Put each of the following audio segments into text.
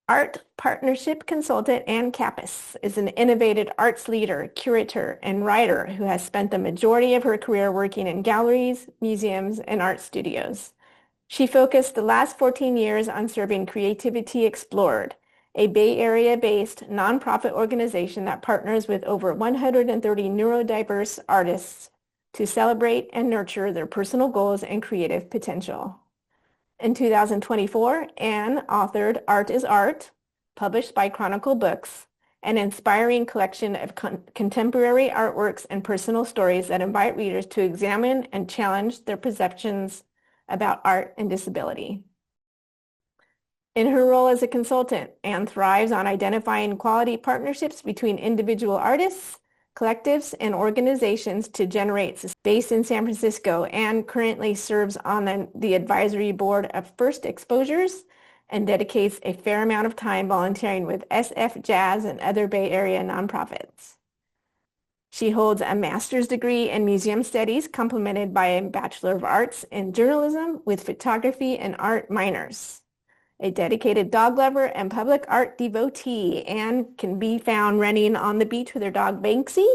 Art partnership consultant Ann Kappes is an innovative arts leader, curator, and writer who has spent the majority of her career working in galleries, museums, and art studios. She focused the last 14 years on serving Creativity Explored, a Bay Area-based nonprofit organization that partners with over 130 neurodiverse artists to celebrate and nurture their personal goals and creative potential. In 2024, Anne authored Art is Art, published by Chronicle Books, an inspiring collection of contemporary artworks and personal stories that invite readers to examine and challenge their perceptions about art and disability. In her role as a consultant, Anne thrives on identifying quality partnerships between individual artists, collectives, and organizations to generate. Based in San Francisco, Anne currently serves on the advisory board of First Exposures and dedicates a fair amount of time volunteering with SF Jazz and other Bay Area nonprofits. She holds a master's degree in museum studies complemented by a Bachelor of Arts in journalism with photography and art minors. A dedicated dog lover and public art devotee, Anne can be found running on the beach with her dog Banksy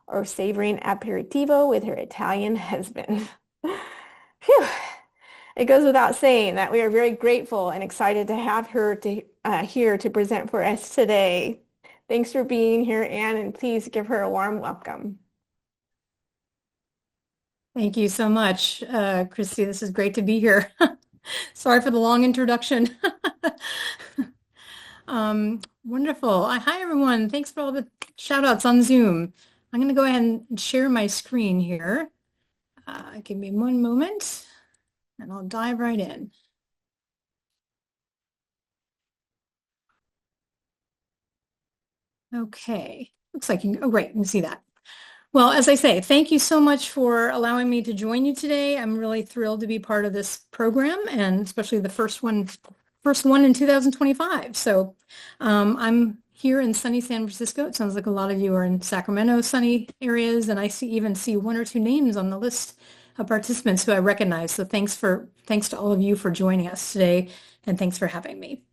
or savoring aperitivo with her Italian husband. Phew. It goes without saying that we are very grateful and excited to have her here to present for us today. Thanks for being here, Anne, and please give her a warm welcome. Thank you so much, Christy. This is great to be here. Sorry for the long introduction. Wonderful. Hi, everyone. Thanks for all the shout outs on Zoom. I'm going to go ahead and share my screen here. Give me one moment and I'll dive right in. Okay. Looks like you can, oh, great. You can see that. Well, as I say, thank you so much for allowing me to join you today. I'm really thrilled to be part of this program, and especially the first one in 2025. So I'm here in sunny San Francisco. It sounds like a lot of you are in Sacramento, sunny areas, and I even see one or two names on the list of participants who I recognize. So thanks to all of you for joining us today, and thanks for having me.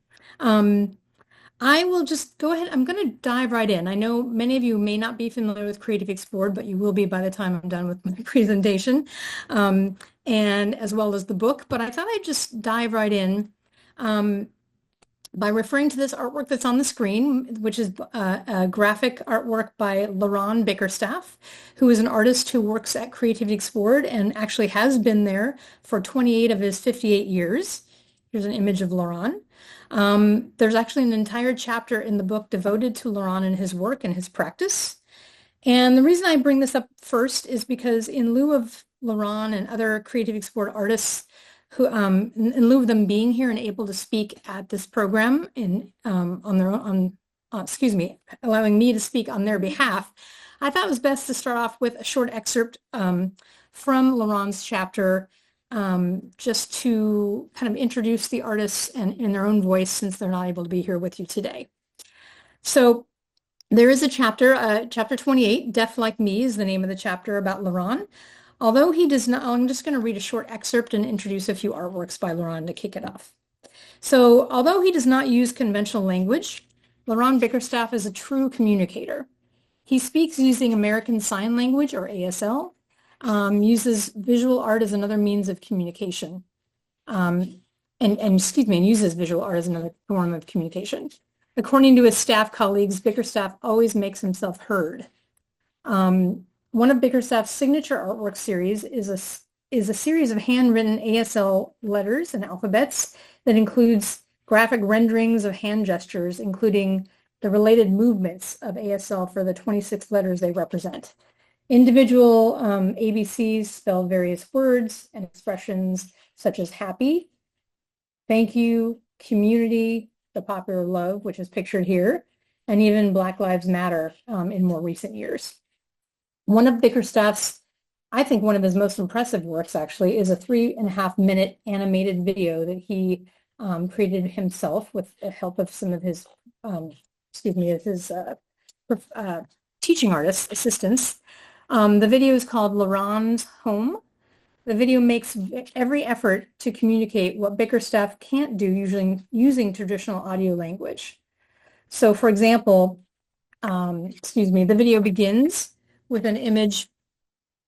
I will just go ahead. I'm going to dive right in. I know many of you may not be familiar with Creative Explored, but you will be by the time I'm done with my presentation, and as well as the book. But I thought I'd just dive right in by referring to this artwork that's on the screen, which is a graphic artwork by Laurent Bickerstaff, who is an artist who works at Creativity Explored and actually has been there for 28 of his 58 years. Here's an image of Laurent. There's actually an entire chapter in the book devoted to Laurent and his work and his practice. And the reason I bring this up first is because in lieu of Laurent and other Creative Explored artists who, in lieu of them being here and able to speak at this program allowing me to speak on their behalf, I thought it was best to start off with a short excerpt from Laurent's chapter, just to kind of introduce the artists and in their own voice, since they're not able to be here with you today. So there is a chapter, chapter 28, Deaf Like Me is the name of the chapter about Laurent. Although he does not, I'm just going to read a short excerpt and introduce a few artworks by Laurent to kick it off. So although he does not use conventional language, Laurent Bickerstaff is a true communicator. He speaks using American Sign Language, or ASL, uses visual art as another means of communication, and uses visual art as another form of communication. According to his staff colleagues, Bickerstaff always makes himself heard. One of Bickerstaff's signature artwork series is a series of handwritten ASL letters and alphabets that includes graphic renderings of hand gestures, including the related movements of ASL for the 26 letters they represent. Individual ABCs spell various words and expressions such as happy, thank you, community, the popular love, which is pictured here, and even Black Lives Matter in more recent years. One of Bickerstaff's, I think one of his most impressive works actually, is a 3.5-minute animated video that he created himself with the help of some of his, teaching artists, assistants. The video is called Laurent's Home, The video makes every effort to communicate what Bickerstaff can't do using traditional audio language. So for example, the video begins with an image.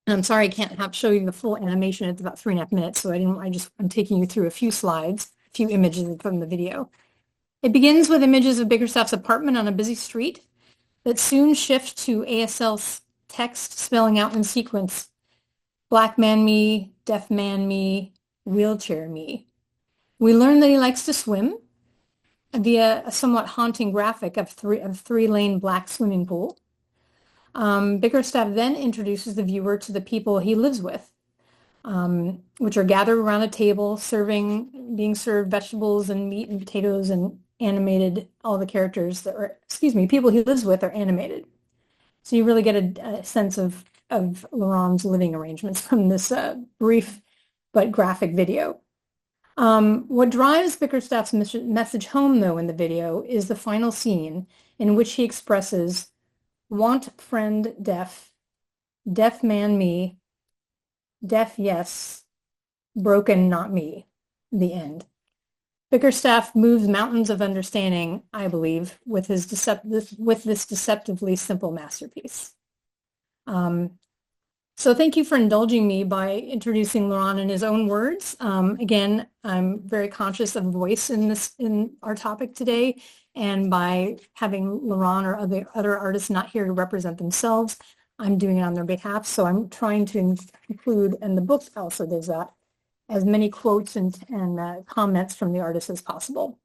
I'm sorry, I can't show you the full animation. It's about 3.5 minutes, so I'm taking you through a few slides, a few images from the video. It begins with images of Bickerstaff's apartment on a busy street that soon shift to ASL text spelling out in sequence, Black man me, deaf man me, wheelchair me. We learn that he likes to swim via a somewhat haunting graphic of three-lane black swimming pool. Bickerstaff then introduces the viewer to the people he lives with, which are gathered around a table, being served vegetables and meat and potatoes and animated. All the characters people he lives with are animated. So you really get a sense of Laurent's living arrangements from this brief but graphic video. What drives Bickerstaff's message home, though, in the video is the final scene in which he expresses, want friend deaf, deaf man me, deaf yes, broken not me, the end. Bickerstaff moves mountains of understanding, I believe, with this deceptively simple masterpiece. So thank you for indulging me by introducing Laurent in his own words. Again, I'm very conscious of voice in our topic today, and by having Laurent or other artists not here to represent themselves, I'm doing it on their behalf. So I'm trying to include, and the book also does that, as many quotes and comments from the artist as possible.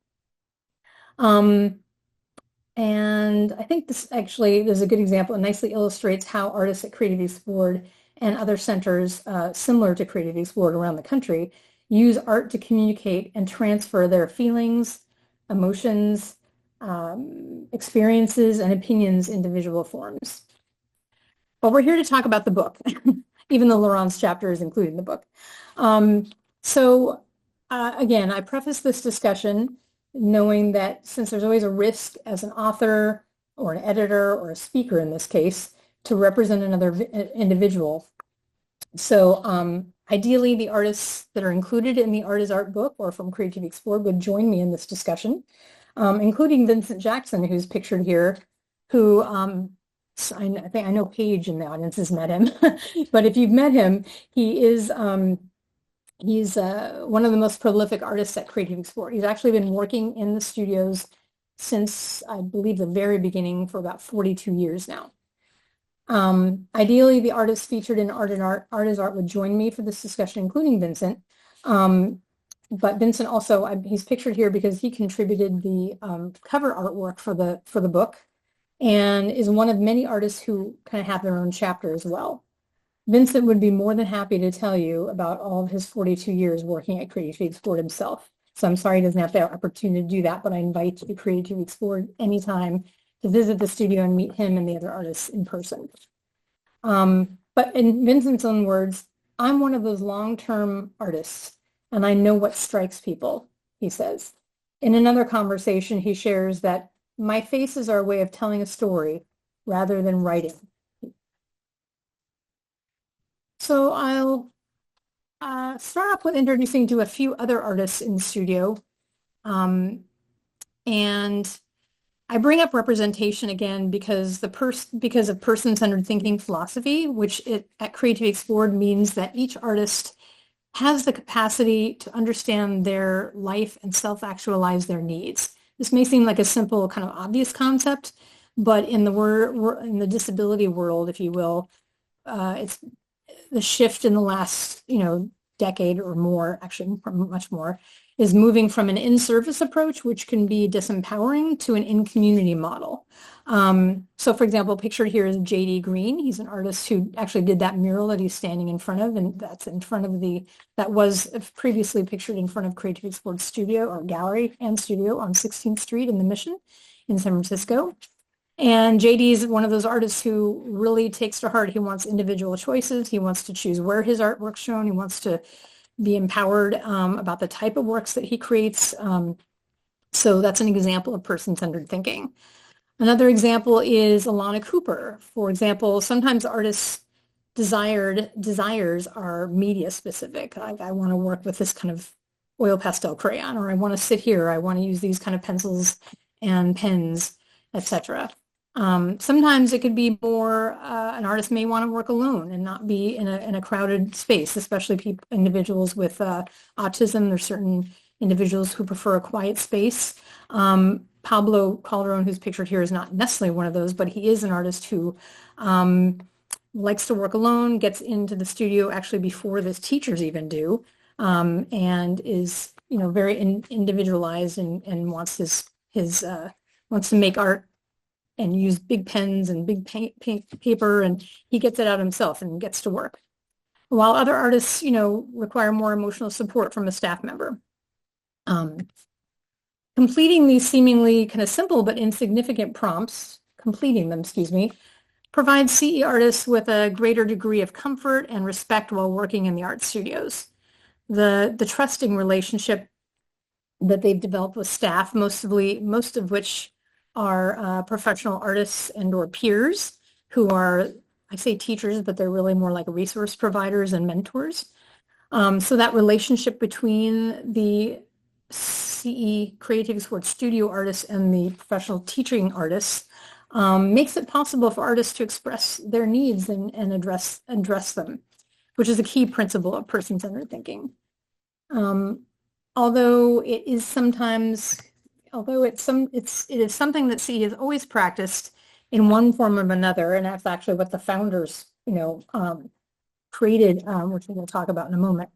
And I think this actually is a good example. It nicely illustrates how artists at Creativity Explored and other centers similar to Creativity Explored around the country use art to communicate and transfer their feelings, emotions, experiences, and opinions into visual forms. But we're here to talk about the book, even though Laurent's chapter is included in the book. Again, I preface this discussion knowing that since there's always a risk as an author or an editor or a speaker in this case to represent another individual. So ideally, the artists that are included in the Art is Art book or from Creativity Explored would join me in this discussion, including Vincent Jackson, who's pictured here, who I think I know Paige in the audience has met him, but if you've met him, he's one of the most prolific artists at Creative Explored. He's actually been working in the studios since, I believe, the very beginning for about 42 years now. Ideally, the artists featured in Art is Art would join me for this discussion, including Vincent. But Vincent also, he's pictured here because he contributed the cover artwork for the book and is one of many artists who kind of have their own chapter as well. Vincent would be more than happy to tell you about all of his 42 years working at Creativity Explored himself. So I'm sorry he doesn't have the opportunity to do that, but I invite you to Creativity Explored anytime to visit the studio and meet him and the other artists in person. But in Vincent's own words, I'm one of those long-term artists, and I know what strikes people, he says. In another conversation, he shares that my faces are a way of telling a story rather than writing. So I'll start off with introducing to a few other artists in the studio. And I bring up representation again because of person-centered thinking philosophy, which at Creativity Explored means that each artist has the capacity to understand their life and self-actualize their needs. This may seem like a simple, kind of obvious concept, but in the disability world, if you will, it's the shift in the last, decade or more, actually much more, is moving from an in-service approach, which can be disempowering, to an in-community model. So for example, pictured here is J.D. Green. He's an artist who actually did that mural that he's standing in front of, and that's in front of that was previously pictured in front of Creative Explored studio or gallery and studio on 16th Street in the Mission in San Francisco. And JD is one of those artists who really takes to heart. He wants individual choices. He wants to choose where his artwork's shown. He wants to be empowered about the type of works that he creates. So that's an example of person-centered thinking. Another example is Alana Cooper. For example, sometimes artists desires are media specific. I want to work with this kind of oil pastel crayon, or I want to sit here, I want to use these kind of pencils and pens, etc. Sometimes it could be more, an artist may want to work alone and not be in a crowded space, especially individuals with autism. There's certain individuals who prefer a quiet space. Pablo Calderon, who's pictured here, is not necessarily one of those, but he is an artist who likes to work alone, gets into the studio actually before the teachers even do, and is, very individualized and wants wants to make art and use big pens and big paper, and he gets it out himself and gets to work. While other artists, require more emotional support from a staff member. Completing these seemingly kind of simple but insignificant prompts, completing them, excuse me, provides CE artists with a greater degree of comfort and respect while working in the art studios. The trusting relationship that they've developed with staff, most of which are professional artists and or peers who are, I say teachers, but they're really more like resource providers and mentors. So that relationship between the CE Creativity Sport studio artists and the professional teaching artists makes it possible for artists to express their needs and address them, which is a key principle of person-centered thinking. Although it is something that CE has always practiced in one form or another, and that's actually what the founders, created, which we'll talk about in a moment.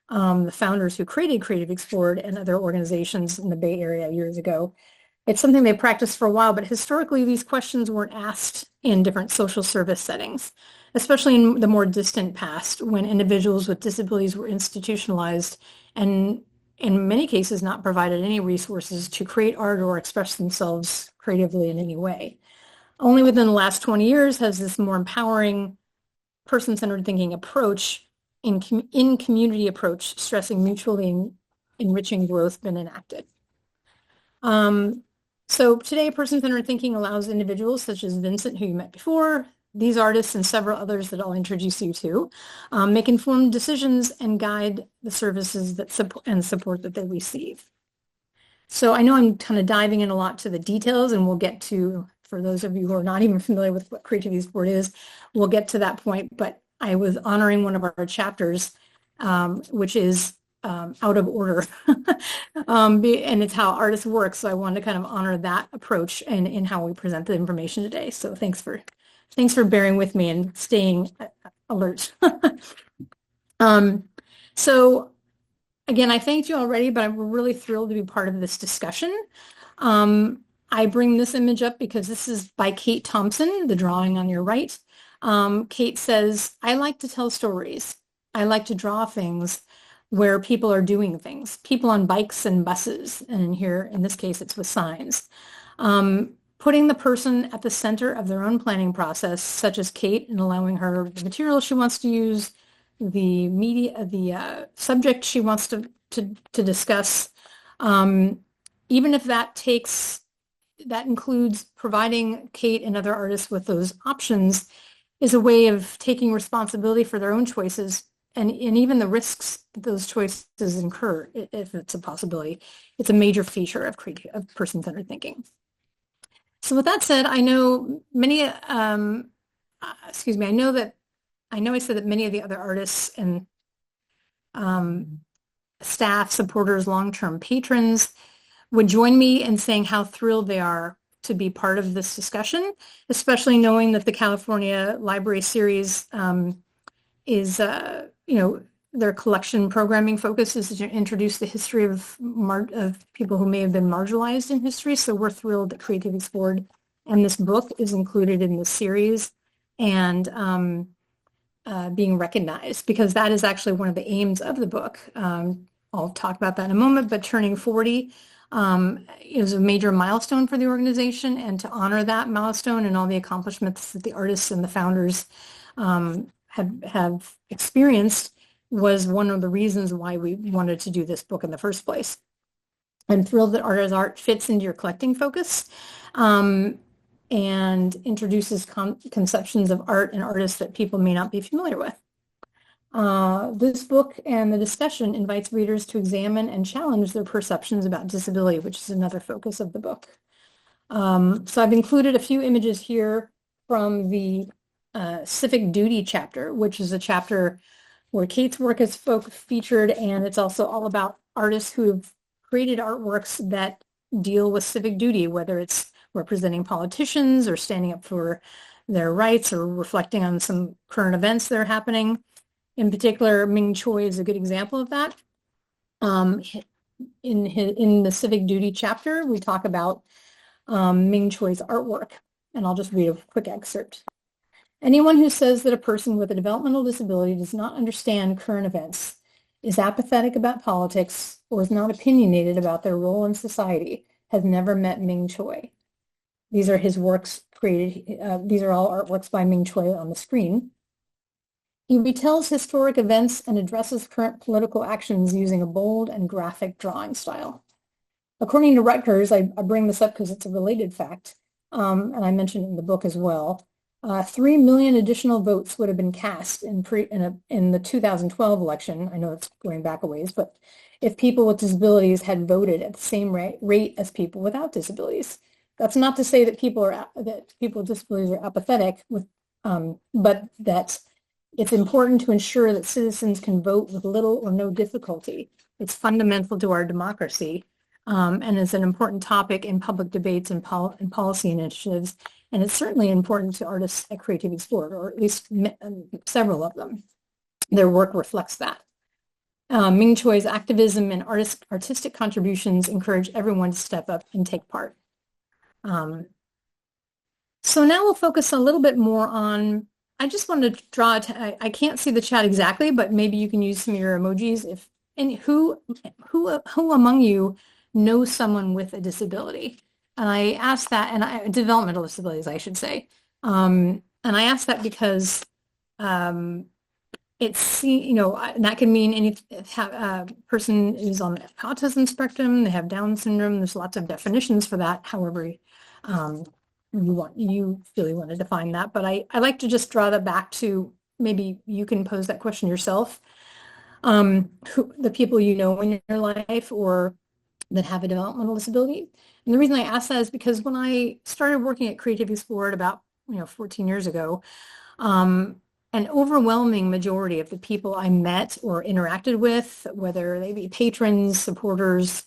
The founders who created Creative Explored and other organizations in the Bay Area years ago. It's something they practiced for a while, but historically these questions weren't asked in different social service settings, especially in the more distant past when individuals with disabilities were institutionalized and in many cases not provided any resources to create art or express themselves creatively in any way. Only within the last 20 years has this more empowering person-centered thinking approach in community approach, stressing mutually enriching growth, been enacted. So today, person-centered thinking allows individuals such as Vincent, who you met before, these artists and several others that I'll introduce you to, make informed decisions and guide the services that support that they receive. So I know I'm kind of diving in a lot to the details, and we'll get to, for those of you who are not even familiar with what Creativity Sport is, we'll get to that point, but I was honoring one of our chapters, which is out of order, and it's how artists work. So I wanted to kind of honor that approach in how we present the information today. So thanks for bearing with me and staying alert. So again, I thanked you already, but I'm really thrilled to be part of this discussion. I bring this image up because this is by Kate Thompson, the drawing on your right. Kate says, I like to tell stories. I like to draw things where people are doing things, people on bikes and buses. And here, in this case, it's with signs. Putting the person at the center of their own planning process, such as Kate, and allowing her the material she wants to use, the media, the subject she wants to discuss, even if that includes providing Kate and other artists with those options, is a way of taking responsibility for their own choices and even the risks that those choices incur, if it's a possibility. It's a major feature of person-centered thinking. So with that said, I know many, I know I said that many of the other artists and staff, supporters, long-term patrons would join me in saying how thrilled they are to be part of this discussion, especially knowing that the California Library Series is, their collection programming focus is to introduce the history of people who may have been marginalized in history. So we're thrilled that Creativity Explored and this book is included in the series and being recognized, because that is actually one of the aims of the book. I'll talk about that in a moment, but turning 40 is a major milestone for the organization, and to honor that milestone and all the accomplishments that the artists and the founders have experienced was one of the reasons why we wanted to do this book in the first place. I'm thrilled that Art as Art fits into your collecting focus. And and introduces conceptions of art and artists that people may not be familiar with. This book and the discussion invites readers to examine and challenge their perceptions about disability, which is another focus of the book. So I've included a few images here from the Civic Duty chapter, which is a chapter where Kate's work is featured, and it's also all about artists who have created artworks that deal with civic duty, whether it's representing politicians or standing up for their rights or reflecting on some current events that are happening. In particular, Ming Choi is a good example of that. In the Civic Duty chapter, we talk about Ming Choi's artwork, and I'll just read a quick excerpt. Anyone who says that a person with a developmental disability does not understand current events, is apathetic about politics, or is not opinionated about their role in society has never met Ming Choi. These are his works created. These are all artworks by Ming Choi on the screen. He retells historic events and addresses current political actions using a bold and graphic drawing style. According to Rutgers, I bring this up because it's a related fact, and I mentioned it in the book as well. 3 million additional votes would have been cast in the 2012 election. I know it's going back a ways, but if people with disabilities had voted at the same rate as people without disabilities. That's not to say that people with disabilities are apathetic, but that it's important to ensure that citizens can vote with little or no difficulty. It's fundamental to our democracy, and is an important topic in public debates and policy initiatives. And it's certainly important to artists at Creative Explored, or at least several of them. Their work reflects that. Ming Choi's activism and artistic contributions encourage everyone to step up and take part. So now we'll focus a little bit more on, I just wanted to draw, I can't see the chat exactly, but maybe you can use some of your emojis. Who among you knows someone with a disability? And I asked that, and developmental disabilities, I should say. And I asked that because it's, that can mean any person is on the autism spectrum, they have Down syndrome. There's lots of definitions for that. However, you really want to define that. But I like to just draw that back to, maybe you can pose that question yourself. The people you know in your life or that have a developmental disability. And the reason I ask that is because when I started working at Creative Explored about 14 years ago, an overwhelming majority of the people I met or interacted with, whether they be patrons, supporters,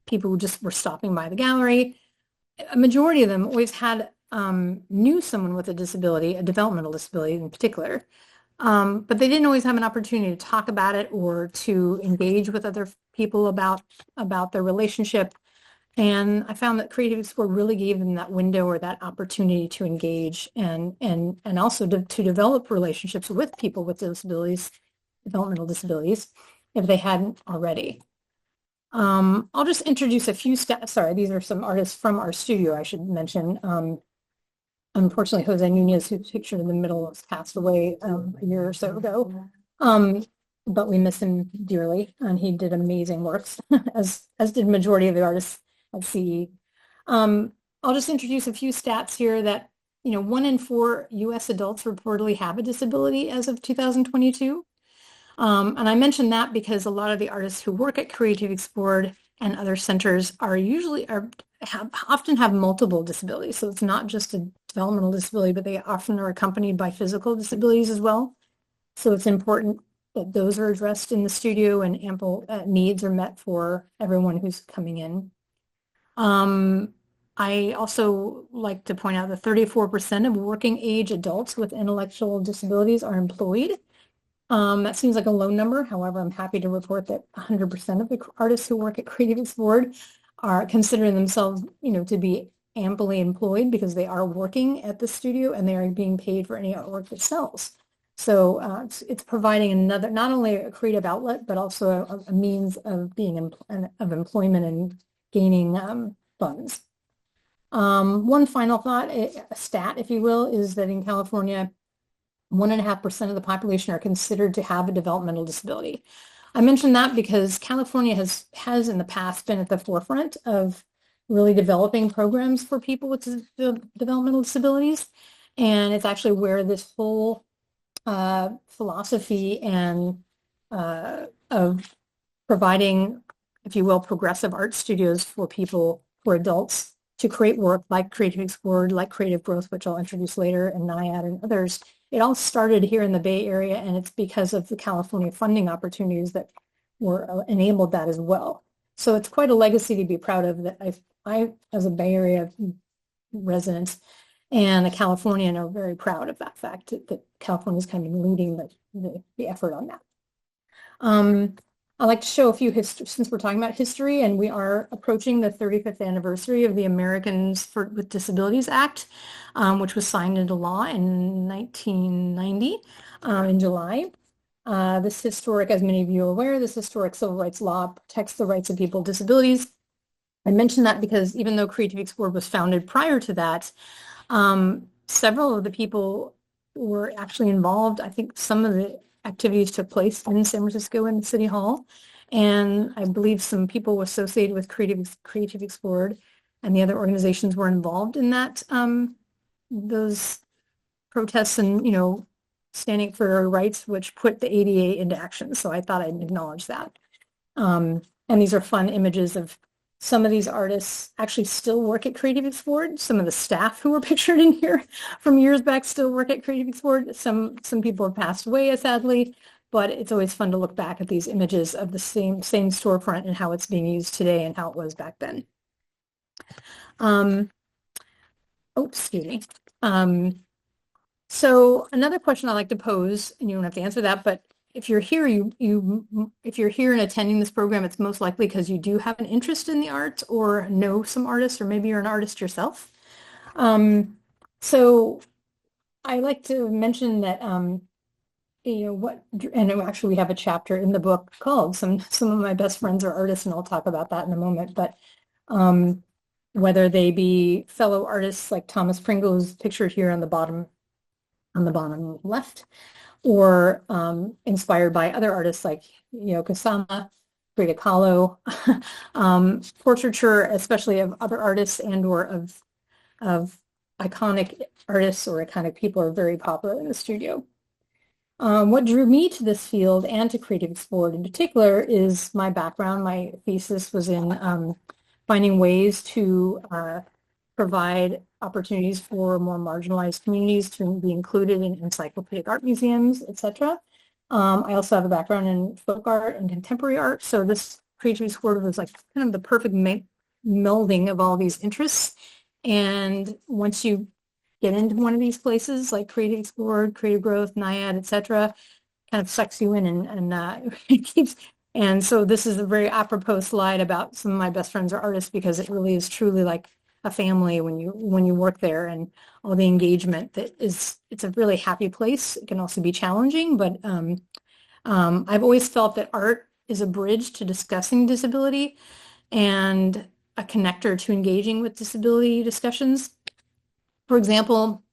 people who just were stopping by the gallery, a majority of them always had knew someone with a disability, a developmental disability in particular, but they didn't always have an opportunity to talk about it or to engage with other people about their relationship. And I found that Creative Explorer really gave them that window or that opportunity to engage and also to develop relationships with people with disabilities, developmental disabilities, if they hadn't already. I'll just introduce a few sorry, these are some artists from our studio, I should mention. Unfortunately, Jose Nunez, who's pictured in the middle, has passed away a year or so ago. But we miss him dearly, and he did amazing works, as did majority of the artists at CE. I'll just introduce a few stats here that, 1 in 4 U.S. adults reportedly have a disability as of 2022. And I mention that because a lot of the artists who work at Creative Explored and other centers often have multiple disabilities. So it's not just a developmental disability, but they often are accompanied by physical disabilities as well. So it's important that those are addressed in the studio and ample needs are met for everyone who's coming in. I also like to point out that 34% of working age adults with intellectual disabilities are employed. That seems like a low number. However, I'm happy to report that 100% of the artists who work at Creative Explored are considering themselves, to be amply employed because they are working at the studio and they are being paid for any artwork that sells. So it's providing another, not only a creative outlet, but also a means of being of employment and gaining funds. One final thought, a stat, if you will, is that in California, 1.5% of the population are considered to have a developmental disability. I mention that because California has in the past been at the forefront of really developing programs for people with developmental disabilities. And it's actually where this whole philosophy and of providing, if you will, progressive art studios for people, for adults to create work like Creative Explored, like Creative Growth, which I'll introduce later, and NIAD and others. It all started here in the Bay Area, and it's because of the California funding opportunities that were enabled that as well. So it's quite a legacy to be proud of that I as a Bay Area resident and a Californian, are very proud of that fact that California's kind of leading the effort on that. I'd like to show a few history, since we're talking about history, and we are approaching the 35th anniversary of the Americans with Disabilities Act, which was signed into law in 1990 in July. This historic, as many of you are aware, this historic civil rights law protects the rights of people with disabilities. I mention that because even though Creative Explored was founded prior to that, several of the people were actually involved. I think some of the activities took place in San Francisco in the City Hall, and I believe some people associated with Creative Explored and the other organizations were involved in that those protests and standing for our rights, which put the ADA into action. So I thought I'd acknowledge that. And these are fun images of some of these artists actually still work at Creative Explored. Some of the staff who were pictured in here from years back still work at Creative Explored. Some people have passed away, sadly, but it's always fun to look back at these images of the same storefront and how it's being used today and how it was back then. Excuse me. So another question I like to pose, and you don't have to answer that, but if you're here, if you're here and attending this program, it's most likely because you do have an interest in the arts or know some artists, or maybe you're an artist yourself. So I like to mention that, and actually we have a chapter in the book called some of my best friends are artists, and I'll talk about that in a moment. But whether they be fellow artists like Thomas Pringle, who's pictured here on the bottom left, or inspired by other artists like Kusama, Frida Kahlo, portraiture, especially of other artists and or of iconic artists or iconic people, are very popular in the studio. What drew me to this field and to Creative Explored in particular is my background. My thesis was in finding ways to provide opportunities for more marginalized communities to be included in encyclopedic art museums, etc. I also have a background in folk art and contemporary art, so this Creative Explored was like kind of the perfect melding of all these interests. And once you get into one of these places like Creative Explored, Creative Growth, NIAD, etc., kind of sucks you in and it keeps. And so this is a very apropos slide about some of my best friends are artists, because it really is truly like a family when you work there, and all the engagement it's a really happy place. It can also be challenging, but I've always felt that art is a bridge to discussing disability and a connector to engaging with disability discussions. For example,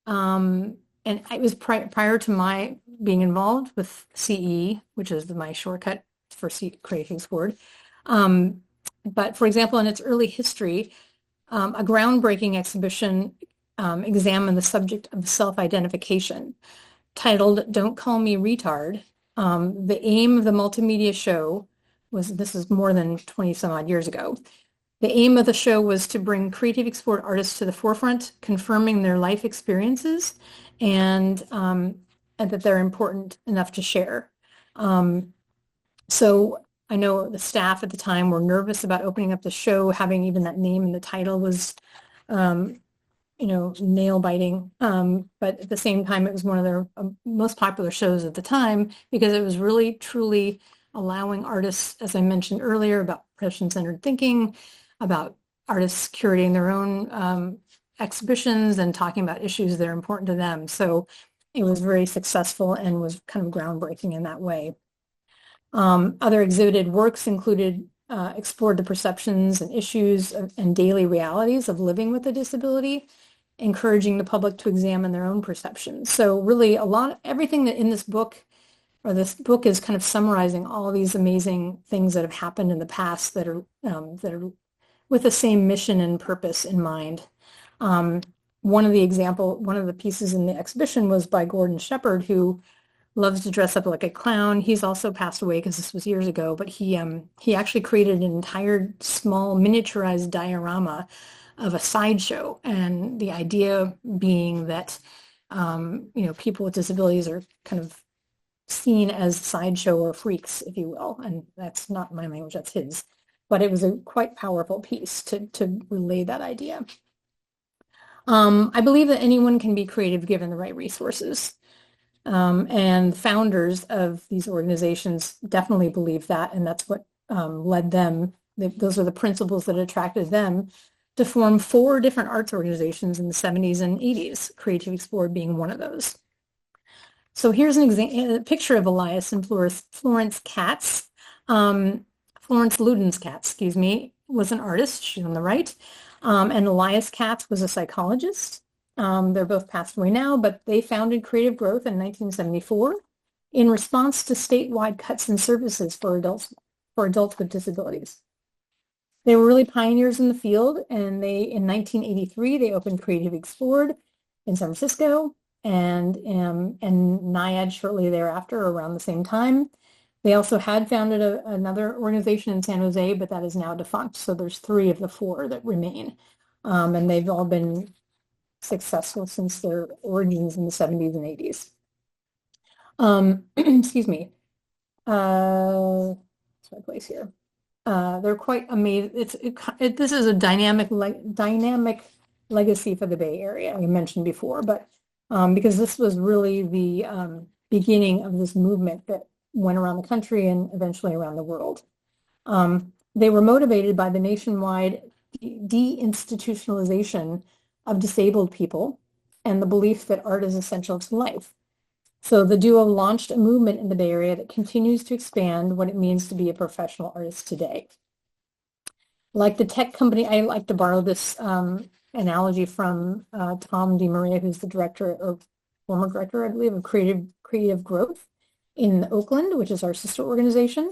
and it was prior to my being involved with CE, which is my shortcut for Creative Explored. But for example, in its early history, a groundbreaking exhibition examined the subject of self-identification, titled "Don't Call Me Retard." The aim of the multimedia show this is more than 20 some odd years ago. The aim of the show was to bring Creative Explored artists to the forefront, confirming their life experiences and that they're important enough to share. So I know the staff at the time were nervous about opening up the show. Having even that name in the title was, nail biting. But at the same time, it was one of their most popular shows at the time, because it was really, truly allowing artists, as I mentioned earlier, about person-centered thinking, about artists curating their own exhibitions and talking about issues that are important to them. So it was very successful and was kind of groundbreaking in that way. Other exhibited works included explored the perceptions and issues and daily realities of living with a disability, encouraging the public to examine their own perceptions. So really everything that in this book is kind of summarizing all of these amazing things that have happened in the past that are with the same mission and purpose in mind. Um, one of the pieces in the exhibition was by Gordon Shepherd, who loves to dress up like a clown. He's also passed away because this was years ago, but he actually created an entire small miniaturized diorama of a sideshow, and the idea being that people with disabilities are kind of seen as sideshow or freaks, if you will, and that's not my language, that's his. But it was a quite powerful piece to relay that idea. I believe that anyone can be creative given the right resources. And founders of these organizations definitely believe that, and that's what led them, those are the principles that attracted them to form 4 different arts organizations in the 70s and 80s, Creative Explorer being one of those. So here's a picture of Elias and Florence Kappes. Florence Luden's Kappes, excuse me, was an artist. She's on the right. And Elias Kappes was a psychologist. They're both passed away now, but they founded Creative Growth in 1974 in response to statewide cuts in services for adults with disabilities. They were really pioneers in the field, and in 1983 they opened Creative Explored in San Francisco, and NIAD shortly thereafter, around the same time. They also had founded another organization in San Jose, but that is now defunct. So there's 3 of the 4 that remain, and they've all been successful since their origins in the 70s and 80s. Excuse me. What's my place here? They're quite amazing. This is a dynamic legacy for the Bay Area, I mentioned before, but because this was really the beginning of this movement that went around the country and eventually around the world. They were motivated by the nationwide deinstitutionalization of disabled people and the belief that art is essential to life. So the duo launched a movement in the Bay Area that continues to expand what it means to be a professional artist today. Like the tech company, I like to borrow this analogy from Tom DeMaria, who's the director, or former director, I believe, of Creative Growth in Oakland, which is our sister organization.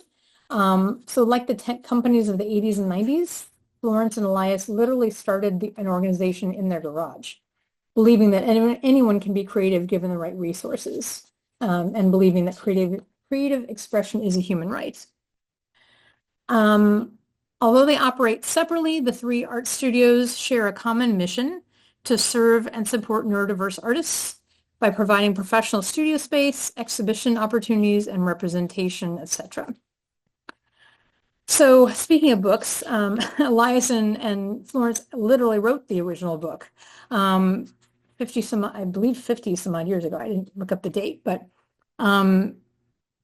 So like the tech companies of the 80s and 90s, Florence and Elias literally started an organization in their garage, believing that anyone can be creative given the right resources, and believing that creative expression is a human right. Although they operate separately, the 3 art studios share a common mission to serve and support neurodiverse artists by providing professional studio space, exhibition opportunities, and representation, etc. So speaking of books, Elias and Florence literally wrote the original book, 50 some odd years ago. I didn't look up the date, but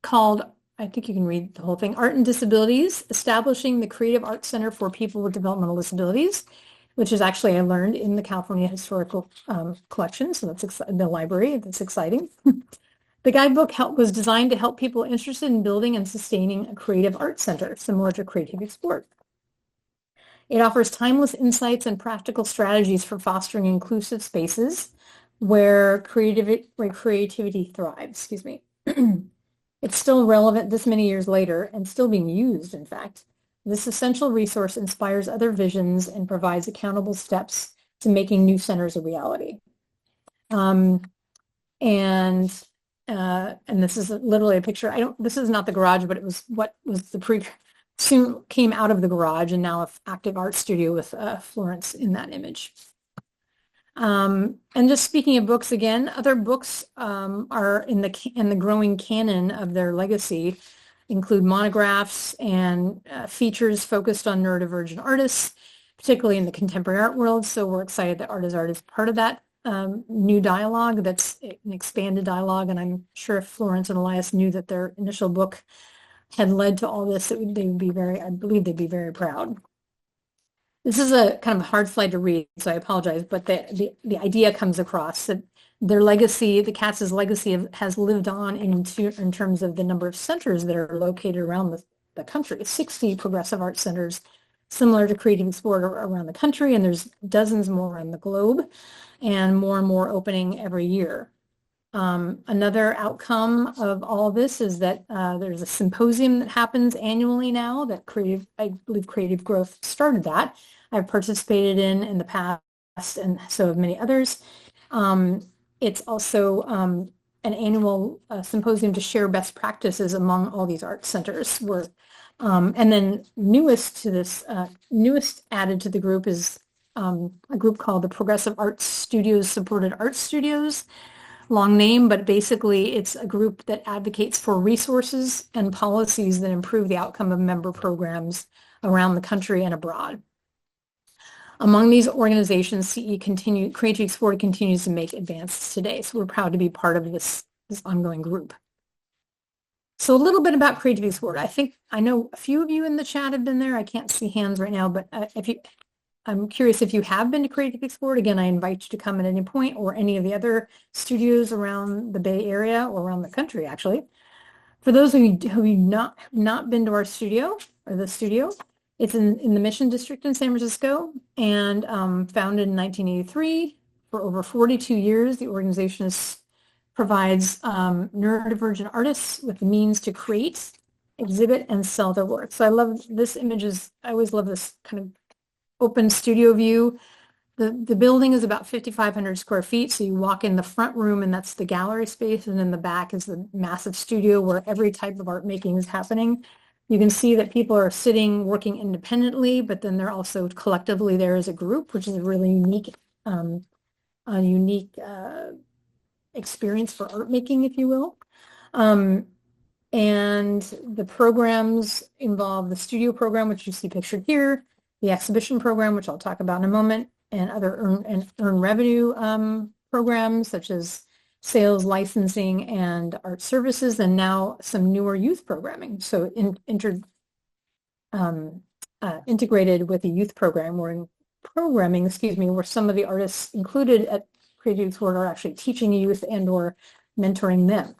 called, I think you can read the whole thing, Art and Disabilities, Establishing the Creative Arts Center for People with Developmental Disabilities, which is actually, I learned, in the California Historical Collection, so that's the library. That's exciting. The guidebook was designed to help people interested in building and sustaining a creative arts center, similar to Creative Explored. It offers timeless insights and practical strategies for fostering inclusive spaces where creativity thrives. Excuse me. It's still relevant this many years later and still being used, in fact. This essential resource inspires other visions and provides accountable steps to making new centers a reality. And this is literally a picture. This is not the garage, but it was what was soon came out of the garage, and now an active art studio with Florence in that image. And just speaking of books again, other books are in the growing canon of their legacy include monographs and features focused on neurodivergent artists, particularly in the contemporary art world. So we're excited that Art is Art is part of that new dialogue. That's an expanded dialogue, and I'm sure if Florence and Elias knew that their initial book had led to all this, I believe they'd be very proud. This is a kind of a hard slide to read, so I apologize, but the idea comes across that their legacy, the Kappes' legacy has lived on in terms of the number of centers that are located around the country. 60 progressive art centers, similar to Creative Explorer, around the country, and there's dozens more around the globe, and more opening every year. Another outcome of all this is that there's a symposium that happens annually now that I believe Creative Growth started that. I've participated in the past, and so have many others. It's also an annual symposium to share best practices among all these art centers. And then newest added to the group is a group called the Progressive Arts Studios Supported Art Studios. Long name, but basically it's a group that advocates for resources and policies that improve the outcome of member programs around the country and abroad. Among these organizations, Creativity Explored continues to make advances today, so we're proud to be part of this ongoing group. So a little bit about Creativity Explored. I know a few of you in the chat have been there. I can't see hands right now, but I'm curious if you have been to Creative Explored. Again, I invite you to come at any point, or any of the other studios around the Bay Area or around the country, actually. For those of you who have not been to our studio, or the studio, it's in the Mission District in San Francisco, and founded in 1983. For over 42 years, the organization provides neurodivergent artists with the means to create, exhibit, and sell their work. So I love this I always love this kind of open studio view. The building is about 5,500 square feet. So you walk in the front room and that's the gallery space. And in the back is the massive studio where every type of art making is happening. You can see that people are sitting, working independently, but then they're also collectively there as a group, which is a really unique experience for art making, if you will. And the programs involve the studio program, which you see pictured here, the exhibition program, which I'll talk about in a moment, and other earn revenue programs such as sales, licensing, and art services, and now some newer youth programming. So integrated with the youth program, where some of the artists included at Creative Explored are actually teaching youth and or mentoring them.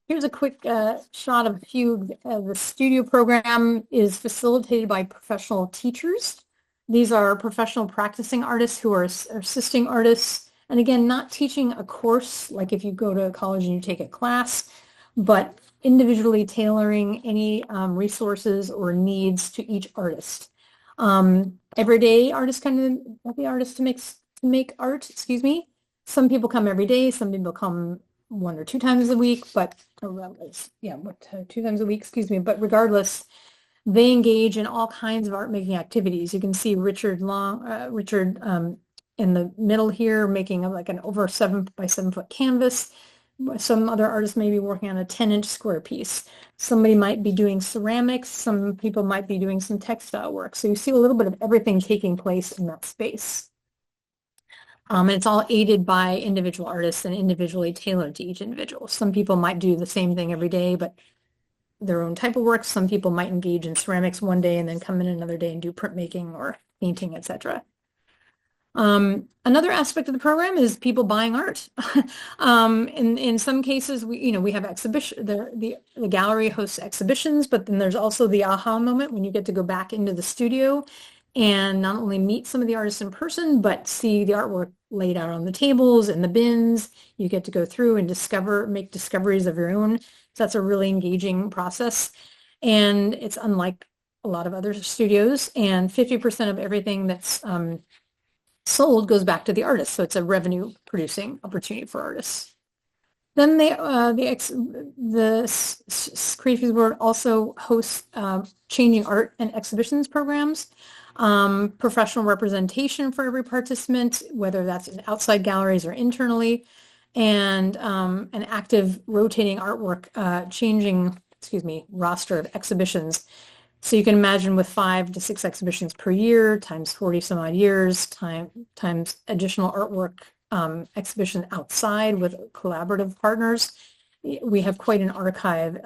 Here's a quick shot of a few. The studio program is facilitated by professional teachers. These are professional practicing artists who are assisting artists. And again, not teaching a course like if you go to college and you take a class, but individually tailoring any resources or needs to each artist. Everyday artists come to the artists to make art, Some people come every day, some people come 1 or 2 times a week, but 2 times a week, but regardless, they engage in all kinds of art making activities. You can see Richard in the middle here making like an over 7 by 7 foot canvas. Some other artists may be working on a 10-inch square piece. Somebody might be doing ceramics. Some people might be doing some textile work. So you see a little bit of everything taking place in that space. And it's all aided by individual artists and individually tailored to each individual. Some people might do the same thing every day, but their own type of work. Some people might engage in ceramics one day and then come in another day and do printmaking or painting, etc. Another aspect of the program is people buying art. In some cases, we have exhibition. The gallery hosts exhibitions, but then there's also the aha moment when you get to go back into the studio and not only meet some of the artists in person, but see the artwork laid out on the tables and the bins. You get to go through and make discoveries of your own. So that's a really engaging process. And it's unlike a lot of other studios. And 50% of everything that's sold goes back to the artist. So it's a revenue producing opportunity for artists. Then the Creative Explored also hosts changing art and exhibitions programs. Professional representation for every participant, whether that's in outside galleries or internally, and an active rotating artwork roster of exhibitions. So you can imagine with 5 to 6 exhibitions per year times 40 some odd years times additional artwork exhibition outside with collaborative partners. We have quite an archive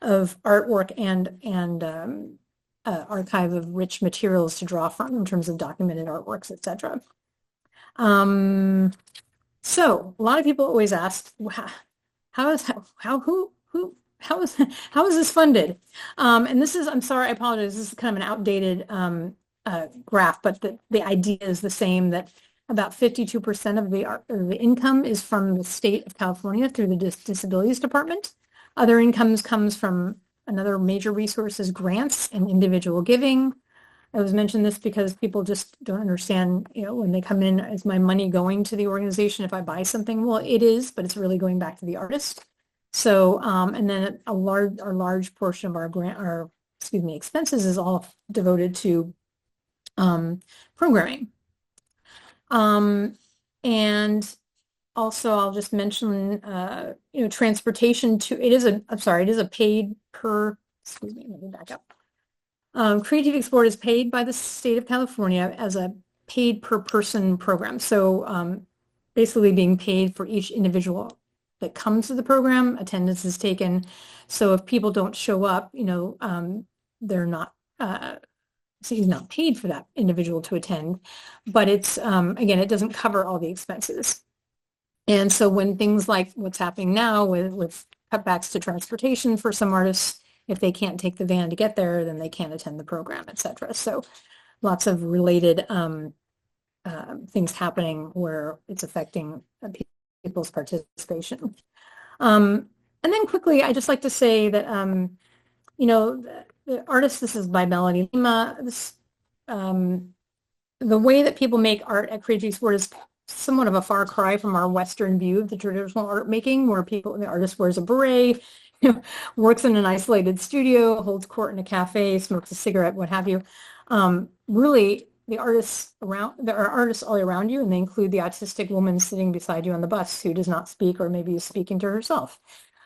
of artwork and archive of rich materials to draw from in terms of documented artworks, etc. So a lot of people always ask, how is this funded? And this is, I'm sorry, I apologize. This is kind of an outdated graph, but the idea is the same, that About 52% of the income is from the state of California through the Disabilities Department. Other incomes comes from another major resource is grants and individual giving. I was mentioning this because people just don't understand, when they come in, is my money going to the organization if I buy something? Well, it is, but it's really going back to the artist. So, and then a large portion of our expenses is all devoted to programming. And also I'll just mention, transportation it is a paid per, let me back up. Creative Export is paid by the state of California as a paid per person program. So basically being paid for each individual that comes to the program, attendance is taken. So if people don't show up, they're not, so he's not paid for that individual to attend, but it's, again, it doesn't cover all the expenses. And so when things like what's happening now with cutbacks to transportation for some artists, if they can't take the van to get there, then they can't attend the program, etc. So lots of related things happening where it's affecting people's participation. And then quickly, I just like to say that, the artist, this is by Melanie Lima. The way that people make art at Creative Sport is somewhat of a far cry from our Western view of the traditional art making, where the artist wears a beret, works in an isolated studio, holds court in a cafe, smokes a cigarette, what have you. Really, there are artists all around you, and they include the autistic woman sitting beside you on the bus who does not speak or maybe is speaking to herself.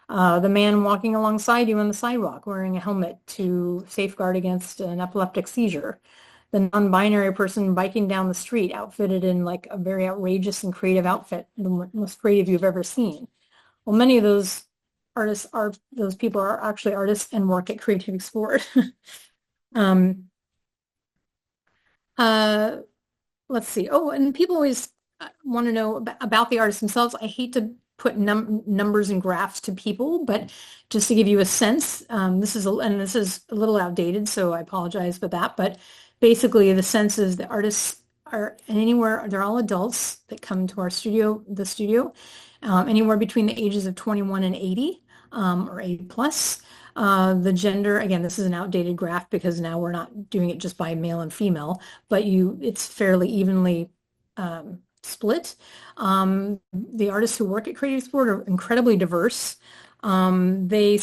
The man walking alongside you on the sidewalk wearing a helmet to safeguard against an epileptic seizure. The non-binary person biking down the street outfitted in like a very outrageous and creative outfit, the most creative you've ever seen. Well, many of those people are actually artists and work at Creative Export. Let's see. Oh, and people always want to know about the artists themselves. I hate to put numbers and graphs to people, but just to give you a sense, this is a little outdated, so I apologize for that. But basically, the sense is the artists are they're all adults that come to our studio, anywhere between the ages of 21 and 80, or 80 plus. The gender, again, this is an outdated graph because now we're not doing it just by male and female, but it's fairly evenly split. The artists who work at Creative Sport are incredibly diverse. They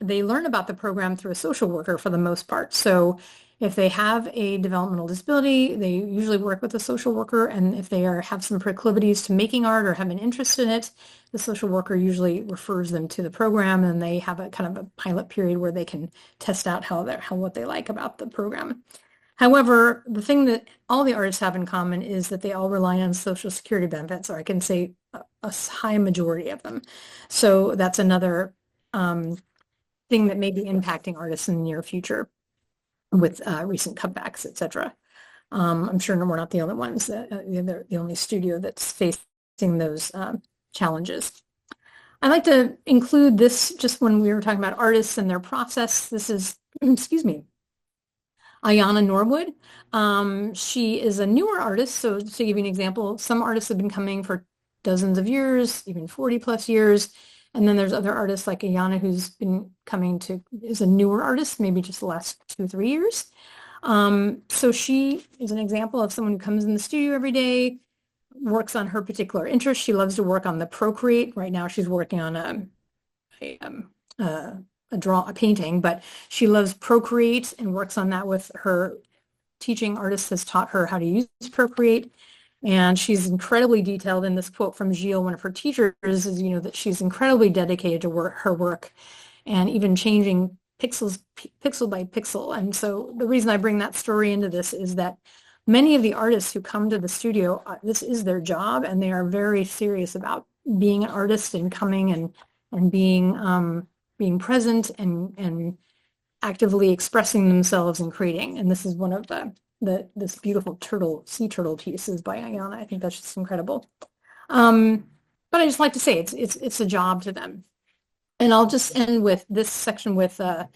learn about the program through a social worker for the most part. So if they have a developmental disability, they usually work with a social worker. And if they have some proclivities to making art or have an interest in it, the social worker usually refers them to the program, and they have a kind of a pilot period where they can test out what they like about the program. However, the thing that all the artists have in common is that they all rely on Social Security benefits, or I can say a high majority of them. So that's another thing that may be impacting artists in the near future with recent cutbacks, etc. I'm sure we're not the only ones, the only studio that's facing those challenges. I like to include this just when we were talking about artists and their process. This is, excuse me, Ayana Norwood. She is a newer artist. So to give you an example, some artists have been coming for dozens of years, even 40 plus years. And then there's other artists like Ayana who's been is a newer artist, maybe just the last 2 or 3 years. So she is an example of someone who comes in the studio every day, works on her particular interest. She loves to work on the Procreate. Right now she's working on a painting, but she loves Procreate and works on that with her teaching artist has taught her how to use Procreate. And she's incredibly detailed in this quote from Gilles, one of her teachers, is, that she's incredibly dedicated to her work and even changing pixel by pixel. And so the reason I bring that story into this is that many of the artists who come to the studio, this is their job, and they are very serious about being an artist and coming and being present and actively expressing themselves and creating. And this is one of this beautiful sea turtle pieces by Ayana. I think that's just incredible. But I just like to say it's a job to them. And I'll just end with this section with a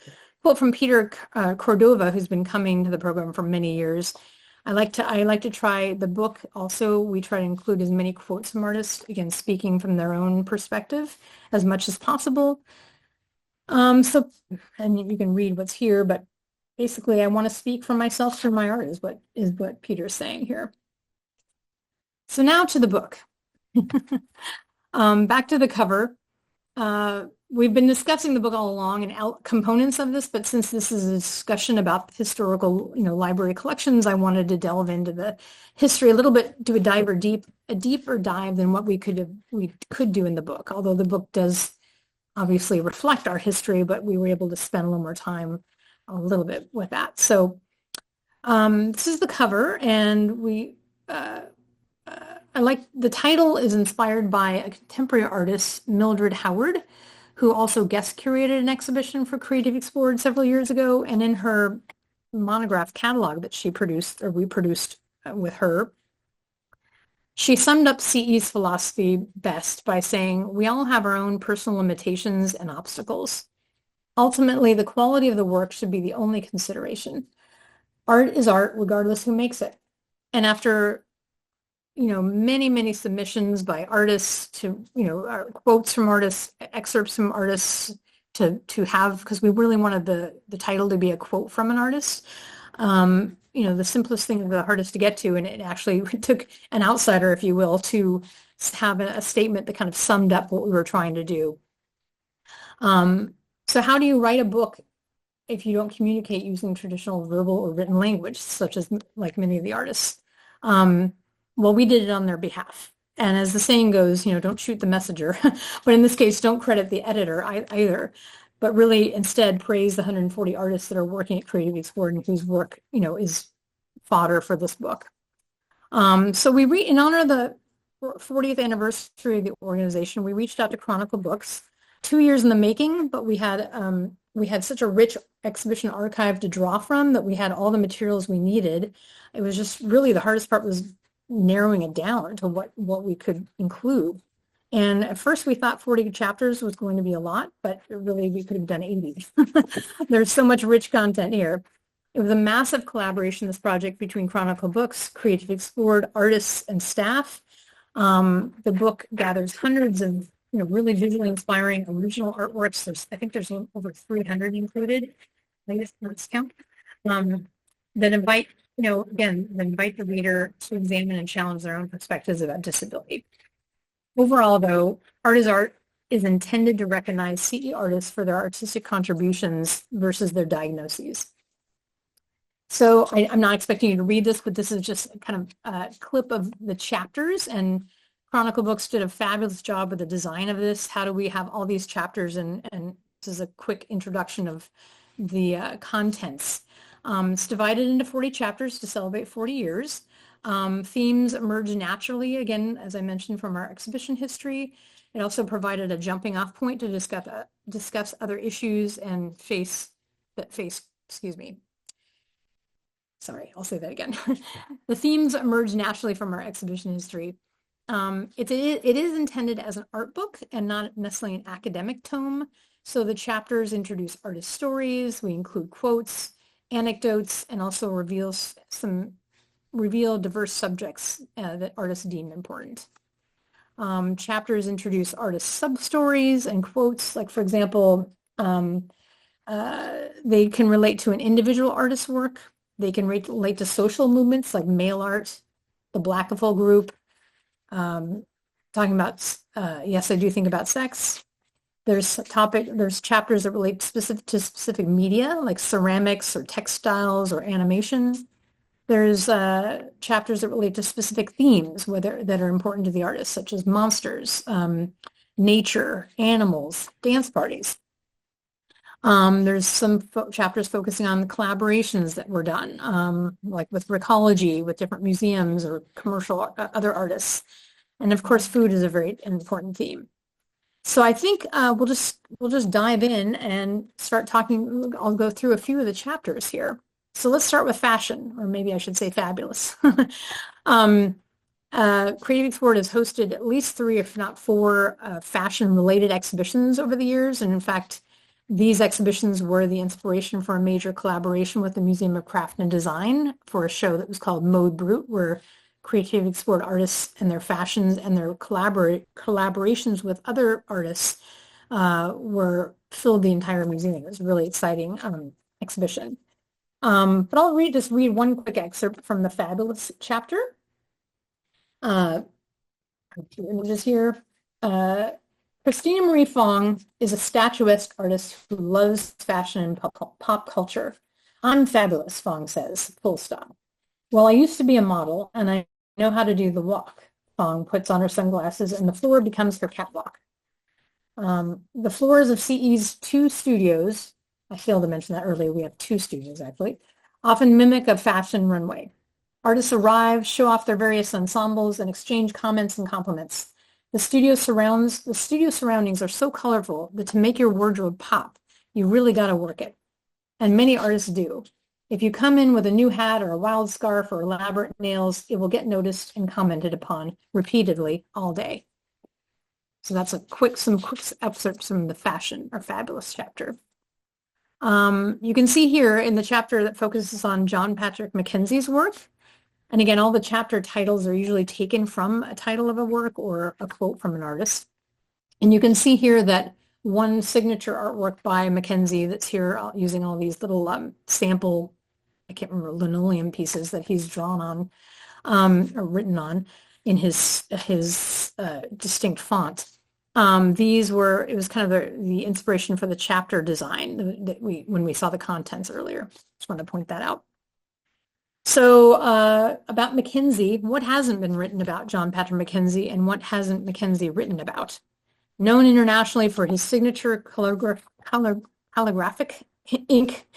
quote from Peter Cordova, who's been coming to the program for many years. I like to try the book. Also, we try to include as many quotes from artists, again, speaking from their own perspective as much as possible. And you can read what's here, but basically I want to speak for myself through my art is what Peter's saying here. So now to the book. Back to the cover. We've been discussing the book all along and components of this, but since this is a discussion about historical, library collections, I wanted to delve into the history a little bit, do a deeper dive than what we could do in the book. Although the book does obviously reflect our history, but we were able to spend a little more time a little bit with that. So this is the cover, and I like the title is inspired by a contemporary artist, Mildred Howard, who also guest curated an exhibition for Creative Explored several years ago. And in her monograph catalog that she produced or reproduced with her, she summed up CE's philosophy best by saying, "We all have our own personal limitations and obstacles. Ultimately, the quality of the work should be the only consideration. Art is art regardless who makes it." And after many, many submissions by artists to, quotes from artists, excerpts from artists to have, because we really wanted the title to be a quote from an artist. The simplest thing, the hardest to get to, and it actually took an outsider, if you will, to have a statement that kind of summed up what we were trying to do. So how do you write a book if you don't communicate using traditional verbal or written language, such as like many of the artists? Well, we did it on their behalf. And as the saying goes, don't shoot the messenger. But in this case, don't credit the editor either, but really instead praise the 140 artists that are working at Creative Explored and whose work, is fodder for this book. So in honor of the 40th anniversary of the organization, we reached out to Chronicle Books, 2 years in the making, but we had such a rich exhibition archive to draw from that we had all the materials we needed. It was just really the hardest part was narrowing it down to what we could include. And at first we thought 40 chapters was going to be a lot, but really we could have done 80. There's so much rich content here. It was a massive collaboration, this project, between Chronicle Books, Creative Explored, artists, and staff. The book gathers hundreds of really visually inspiring original artworks. I think there's over 300 included, latest count, that invite the reader to examine and challenge their own perspectives about disability. Overall, though, Art is Art is intended to recognize CE artists for their artistic contributions versus their diagnoses. So I'm not expecting you to read this, but this is just kind of a clip of the chapters, and Chronicle Books did a fabulous job with the design of this. How do we have all these chapters? And this is a quick introduction of the contents. It's divided into 40 chapters to celebrate 40 years. Themes emerge naturally, again, as I mentioned, from our exhibition history. It also provided a jumping off point to discuss other issues and Sorry, I'll say that again. The themes emerge naturally from our exhibition history. It is intended as an art book and not necessarily an academic tome. So the chapters introduce artist stories. We include quotes, anecdotes, and also reveal diverse subjects that artists deem important. Chapters introduce artist sub-stories and quotes, like, for example, they can relate to an individual artist's work. They can relate to social movements like mail art, the Blackafol group, talking about, yes, I do think about sex. There's chapters that relate to specific media, like ceramics or textiles or animation. There's chapters that relate to specific themes that are important to the artist, such as monsters, nature, animals, dance parties. There's some chapters focusing on the collaborations that were done, like with Recology, with different museums or commercial other artists. And of course, food is a very important theme. So I think we'll just dive in and start talking. I'll go through a few of the chapters here. So let's start with fashion, or maybe I should say fabulous. Creative Explored has hosted at least 3, if not 4, fashion-related exhibitions over the years. And in fact, These exhibitions were the inspiration for a major collaboration with the Museum of Craft and Design for a show that was called Mode Brut, where creativity explored artists and their fashions, and their collaborations with other artists were filled the entire museum. It was a really exciting exhibition. But I'll just read one quick excerpt from the Fabulous chapter. A few images here. Christina Marie Fong is a statuesque artist who loves fashion and pop culture. I'm fabulous, Fong says, full stop. Well, I used to be a model, and I know how to do the walk. Fong puts on her sunglasses, and the floor becomes her catwalk. The floors of CE's two studios, I failed to mention that earlier, we have two studios actually, often mimic a fashion runway. Artists arrive, show off their various ensembles, and exchange comments and compliments. The studio surroundings are so colorful that to make your wardrobe pop, you really got to work it. And many artists do. If you come in with a new hat or a wild scarf or elaborate nails, it will get noticed and commented upon repeatedly all day. So that's some quick excerpts from the Fashion or Fabulous chapter. You can see here in the chapter that focuses on John Patrick Mackenzie's work. And again, all the chapter titles are usually taken from a title of a work or a quote from an artist. And you can see here that one signature artwork by Mackenzie that's here using all these little sample, I can't remember, linoleum pieces that he's drawn on or written on in his distinct font. It was kind of the inspiration for the chapter design that when we saw the contents earlier. Just want to point that out. So about Mackenzie, what hasn't been written about John Patrick Mackenzie, and what hasn't Mackenzie written about? Known internationally for his signature calligraphic ink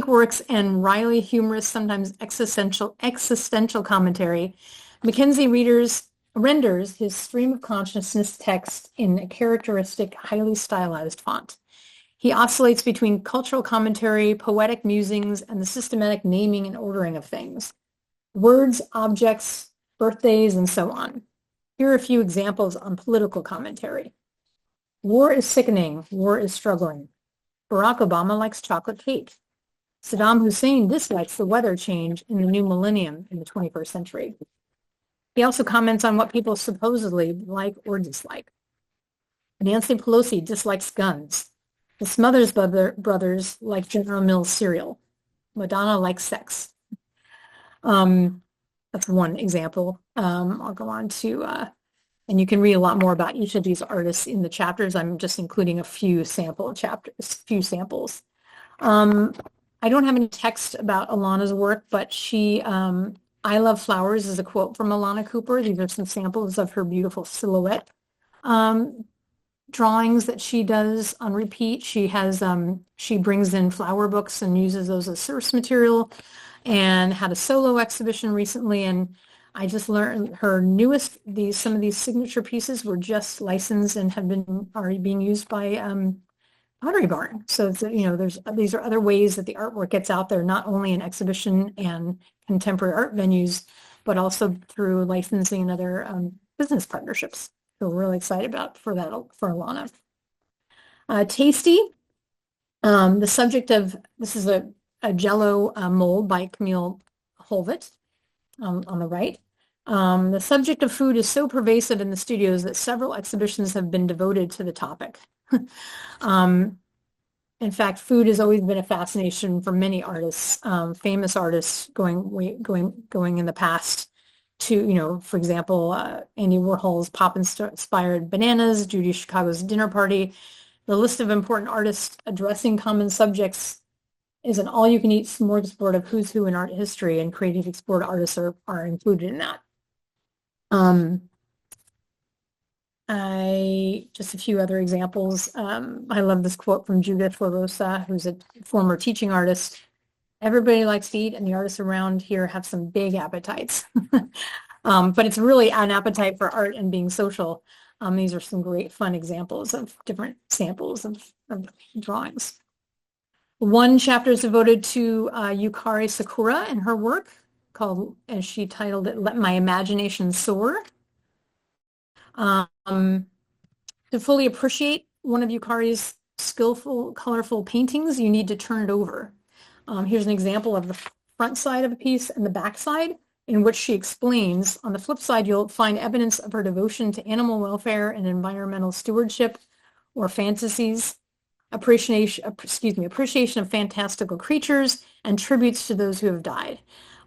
works and wryly humorous, sometimes existential commentary, Mackenzie renders his stream of consciousness text in a characteristic, highly stylized font. He oscillates between cultural commentary, poetic musings, and the systematic naming and ordering of things. Words, objects, birthdays, and so on. Here are a few examples on political commentary. War is sickening. War is struggling. Barack Obama likes chocolate cake. Saddam Hussein dislikes the weather change in the new millennium in the 21st century. He also comments on what people supposedly like or dislike. Nancy Pelosi dislikes guns. The Smothers brothers like General Mills cereal. Madonna likes sex. That's one example. I'll go on to, and you can read a lot more about each of these artists in the chapters. I'm just including a few samples. I don't have any text about Alana's work, but I Love Flowers is a quote from Alana Cooper. These are some samples of her beautiful silhouette drawings that she does on repeat. She brings in flower books and uses those as source material, and had a solo exhibition recently. And I just learned her some of these signature pieces were just licensed and are being used by Pottery Barn. So these are other ways that the artwork gets out there, not only in exhibition and contemporary art venues, but also through licensing and other business partnerships. So we're really excited for Alana. Tasty. The subject of this is a Jello mold by Camille Holvet on the right. The subject of food is so pervasive in the studios that several exhibitions have been devoted to the topic. In fact, food has always been a fascination for many artists, famous artists going in the past to, for example, Andy Warhol's pop-inspired Bananas, Judy Chicago's Dinner Party. The list of important artists addressing common subjects is an all-you-can-eat smorgasbord of who's who in art history, and creative explored artists are included in that. Just a few other examples. I love this quote from Judith LaRosa, who's a former teaching artist. Everybody likes to eat, and the artists around here have some big appetites. But it's really an appetite for art and being social. These are some great fun examples of different samples of drawings. One chapter is devoted to Yukari Sakura and her work, called, as she titled it, Let My Imagination Soar. To fully appreciate one of Yukari's skillful, colorful paintings, you need to turn it over. Here's an example of the front side of a piece and the back side, in which she explains. On the flip side, you'll find evidence of her devotion to animal welfare and environmental stewardship, or fantasies, appreciation of fantastical creatures, and tributes to those who have died.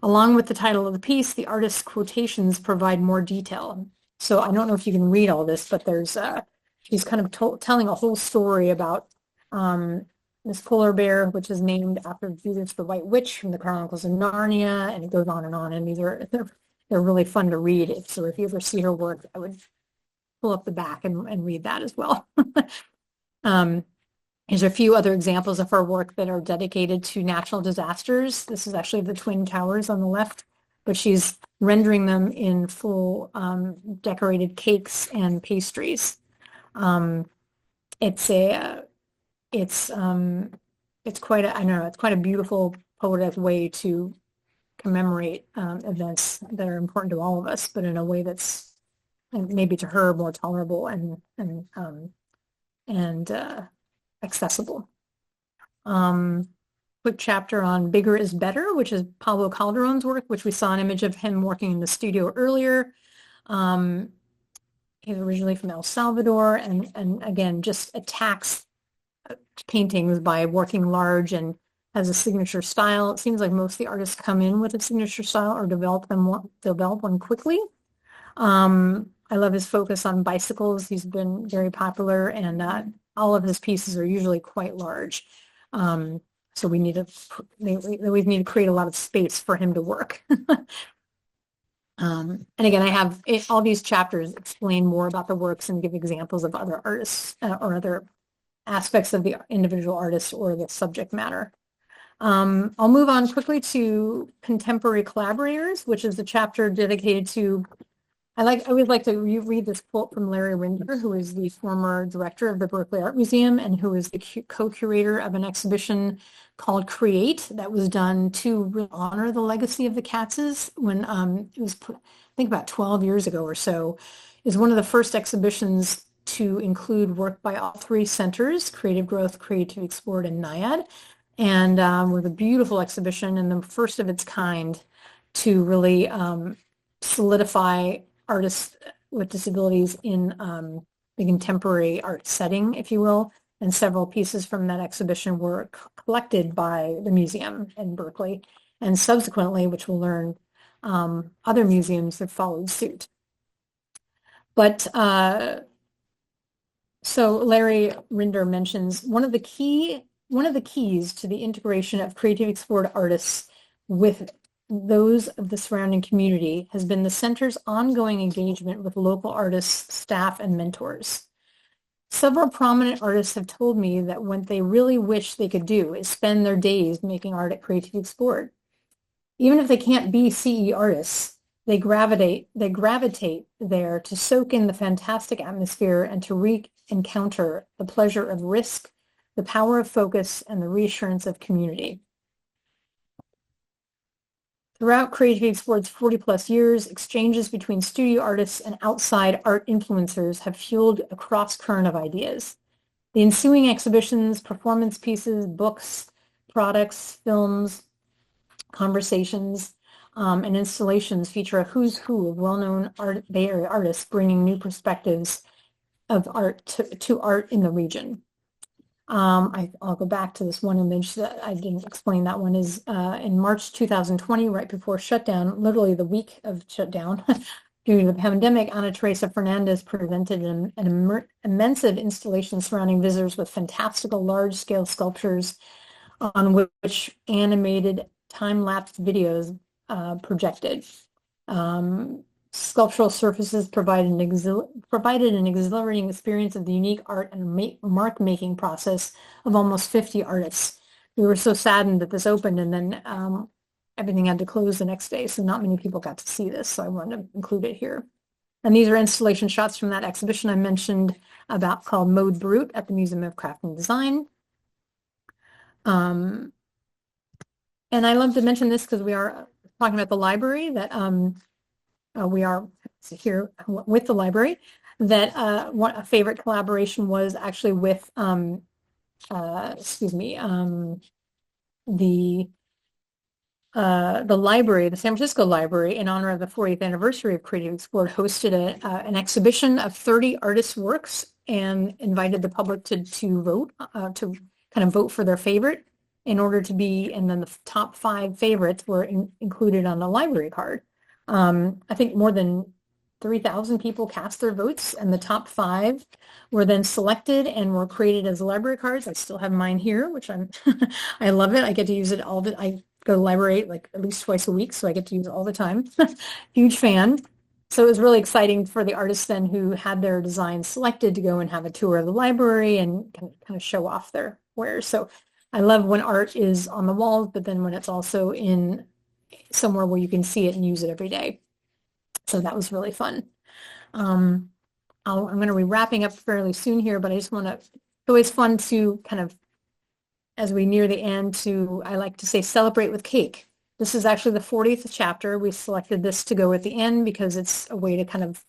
Along with the title of the piece, the artist's quotations provide more detail. So I don't know if you can read all this, but she's kind of telling a whole story about this polar bear, which is named after Judith the White Witch from the Chronicles of Narnia, and it goes on. And they're really fun to read. So if you ever see her work, I would pull up the back and read that as well. Here's a few other examples of her work that are dedicated to natural disasters. This is actually the Twin Towers on the left, but she's rendering them in full decorated cakes and pastries. It's quite a beautiful poetic way to commemorate events that are important to all of us, but in a way that's maybe to her more tolerable and accessible. Quick chapter on Bigger is Better, which is Pablo Calderon's work, which we saw an image of him working in the studio earlier. He's originally from El Salvador, and again, just attacks paintings by working large and has a signature style. It seems like most of the artists come in with a signature style or develop one quickly. I love his focus on bicycles. He's been very popular, and all of his pieces are usually quite large. So we always need to create a lot of space for him to work. And again, I have all these chapters explain more about the works and give examples of other artists or other aspects of the individual artist or the subject matter. I'll move on quickly to contemporary collaborators, which is the chapter dedicated to, I always like to read this quote from Larry Rinder, who is the former director of the Berkeley Art Museum and who is the co-curator of an exhibition called Create that was done to honor the legacy of the Kappes when it was, I think, about 12 years ago or so. Is one of the first exhibitions to include work by all three centers, Creative Growth, Creativity Explored, and NIAD, and with a beautiful exhibition and the first of its kind to really solidify artists with disabilities in the contemporary art setting, if you will, and several pieces from that exhibition were collected by the museum in Berkeley, and subsequently, which we'll learn, other museums have followed suit. But so Larry Rinder mentions one of the keys to the integration of creative explored artists with those of the surrounding community has been the center's ongoing engagement with local artists, staff, and mentors. Several prominent artists have told me that what they really wish they could do is spend their days making art at Creativity Explored. Even if they can't be CE artists, they gravitate there to soak in the fantastic atmosphere and to re-encounter the pleasure of risk, the power of focus, and the reassurance of community. Throughout Creativity Explored's 40-plus years, exchanges between studio artists and outside art influencers have fueled a cross-current of ideas. The ensuing exhibitions, performance pieces, books, products, films, conversations, and installations feature a who's who of well-known Bay Area artists bringing new perspectives of art to art in the region. I'll go back to this one image that I didn't explain. That one is in March 2020, right before shutdown, literally the week of shutdown due to the pandemic. Ana Teresa Fernandez presented an immense installation surrounding visitors with fantastical large-scale sculptures on which animated time-lapse videos projected. Sculptural surfaces provided an exhilarating experience of the unique art and mark-making process of almost 50 artists. We were so saddened that this opened and then everything had to close the next day, so not many people got to see this, so I wanted to include it here. And these are installation shots from that exhibition I mentioned about called Mode Brut at the Museum of Craft and Design. And I love to mention this because we are talking about the library, that we are here with the library. that a favorite collaboration was actually with excuse me, the the library, the San Francisco Library, in honor of the 40th anniversary of Creative Explored, hosted an exhibition of 30 artists' works and invited the public to vote, to kind of vote for their favorite in order to be, and then the top 5 favorites were included on the library card. I think more than 3,000 people cast their votes, and the top 5 were then selected and were created as library cards. I still have mine here, which I love it. I get to use it I go to the library like at least twice a week, so I get to use it all the time. Huge fan. So it was really exciting for the artists then who had their designs selected to go and have a tour of the library and kind of show off their wares. So I love when art is on the walls, but then when it's also in somewhere where you can see it and use it every day. So that was really fun. I'm going to be wrapping up fairly soon here, but I just want to, it's always fun to kind of, as we near the end, I like to say, celebrate with cake. This is actually the 40th chapter. We selected this to go at the end because it's a way to kind of,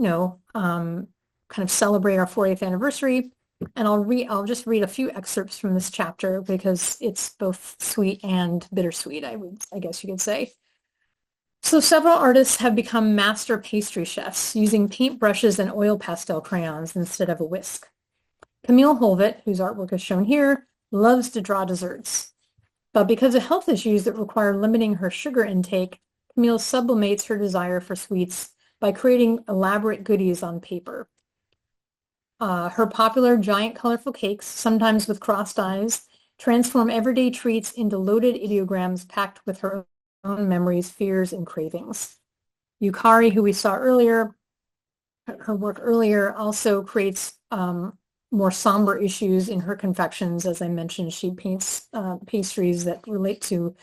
kind of celebrate our 40th anniversary. And I'll just read a few excerpts from this chapter because it's both sweet and bittersweet, I guess you could say. So several artists have become master pastry chefs using paintbrushes and oil pastel crayons instead of a whisk. Camille Holvet, whose artwork is shown here, loves to draw desserts. But because of health issues that require limiting her sugar intake, Camille sublimates her desire for sweets by creating elaborate goodies on paper. Her popular giant colorful cakes, sometimes with crossed eyes, transform everyday treats into loaded ideograms packed with her own memories, fears, and cravings. Yukari, who we saw earlier, her work earlier, also creates more somber issues in her confections. As I mentioned, she paints pastries that relate to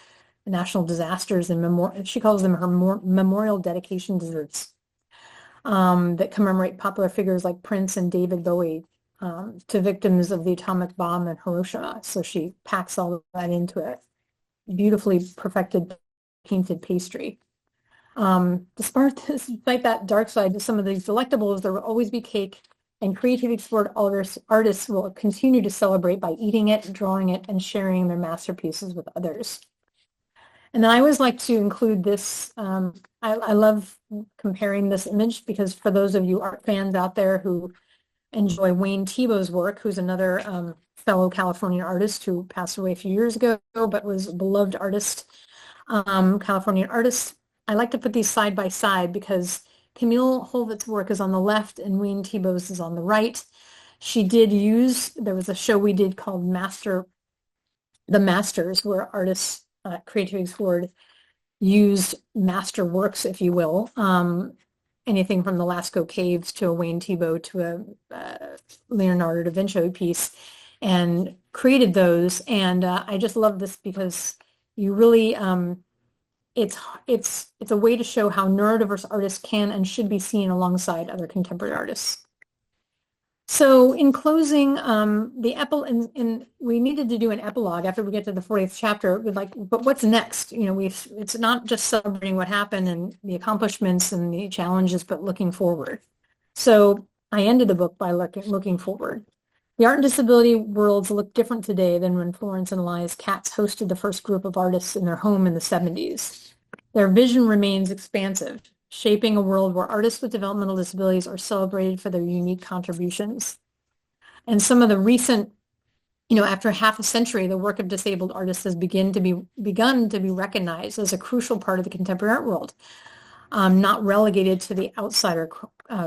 national disasters and she calls them her memorial dedication desserts that commemorate popular figures like Prince and David Bowie to victims of the atomic bomb in Hiroshima. So she packs all of that into a beautifully perfected painted pastry. Despite that dark side to some of these delectables, there will always be cake, and Creative Explored artists will continue to celebrate by eating it, drawing it, and sharing their masterpieces with others. And then I always like to include this. I love comparing this image because for those of you art fans out there who enjoy Wayne Thiebaud's work, who's another fellow Californian artist who passed away a few years ago, but was a beloved artist, Californian artist. I like to put these side by side because Camille Holvet's work is on the left and Wayne Thiebaud's is on the right. There was a show we did called The Masters, where artists, Creative Explored, used master works, if you will, anything from the Lascaux Caves to a Wayne Thiebaud to a Leonardo da Vinci piece, and created those. And I just love this because you really, it's a way to show how neurodiverse artists can and should be seen alongside other contemporary artists. So in closing, we needed to do an epilogue after we get to the 40th chapter. But what's next? It's not just celebrating what happened and the accomplishments and the challenges, but looking forward. So I ended the book by looking forward. The art and disability worlds look different today than when Florence and Elias Katz hosted the first group of artists in their home in the 70s. Their vision remains expansive, shaping a world where artists with developmental disabilities are celebrated for their unique contributions. And some of the recent, after half a century, the work of disabled artists has begun to be recognized as a crucial part of the contemporary art world, not relegated to the outsider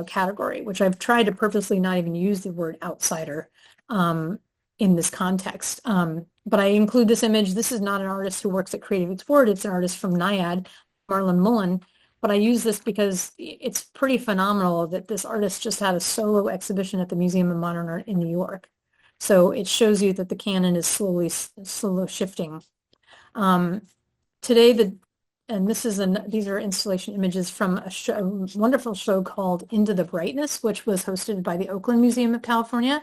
category, which I've tried to purposely not even use the word outsider in this context. But I include this image. This is not an artist who works at Creative Explored. It's an artist from NIAD, Marlon Mullen. But I use this because it's pretty phenomenal that this artist just had a solo exhibition at the Museum of Modern Art in New York. So it shows you that the canon is slowly shifting. Today, these are installation images from a wonderful show called Into the Brightness, which was hosted by the Oakland Museum of California.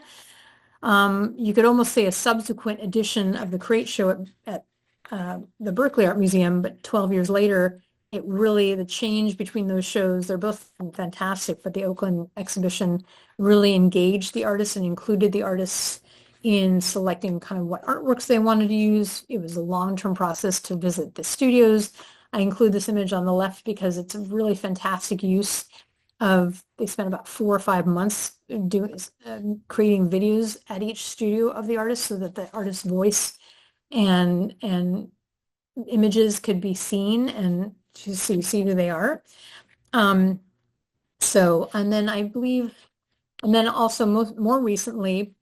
You could almost say a subsequent edition of the Create show at the Berkeley Art Museum, but 12 years later, it really, the change between those shows, they're both fantastic, but the Oakland exhibition really engaged the artists and included the artists in selecting kind of what artworks they wanted to use. It was a long-term process to visit the studios. I include this image on the left because it's a really fantastic use of, they spent about 4 or 5 months doing creating videos at each studio of the artist so that the artist's voice and images could be seen and so you see who they are. Um, and then I believe, and then also more recently,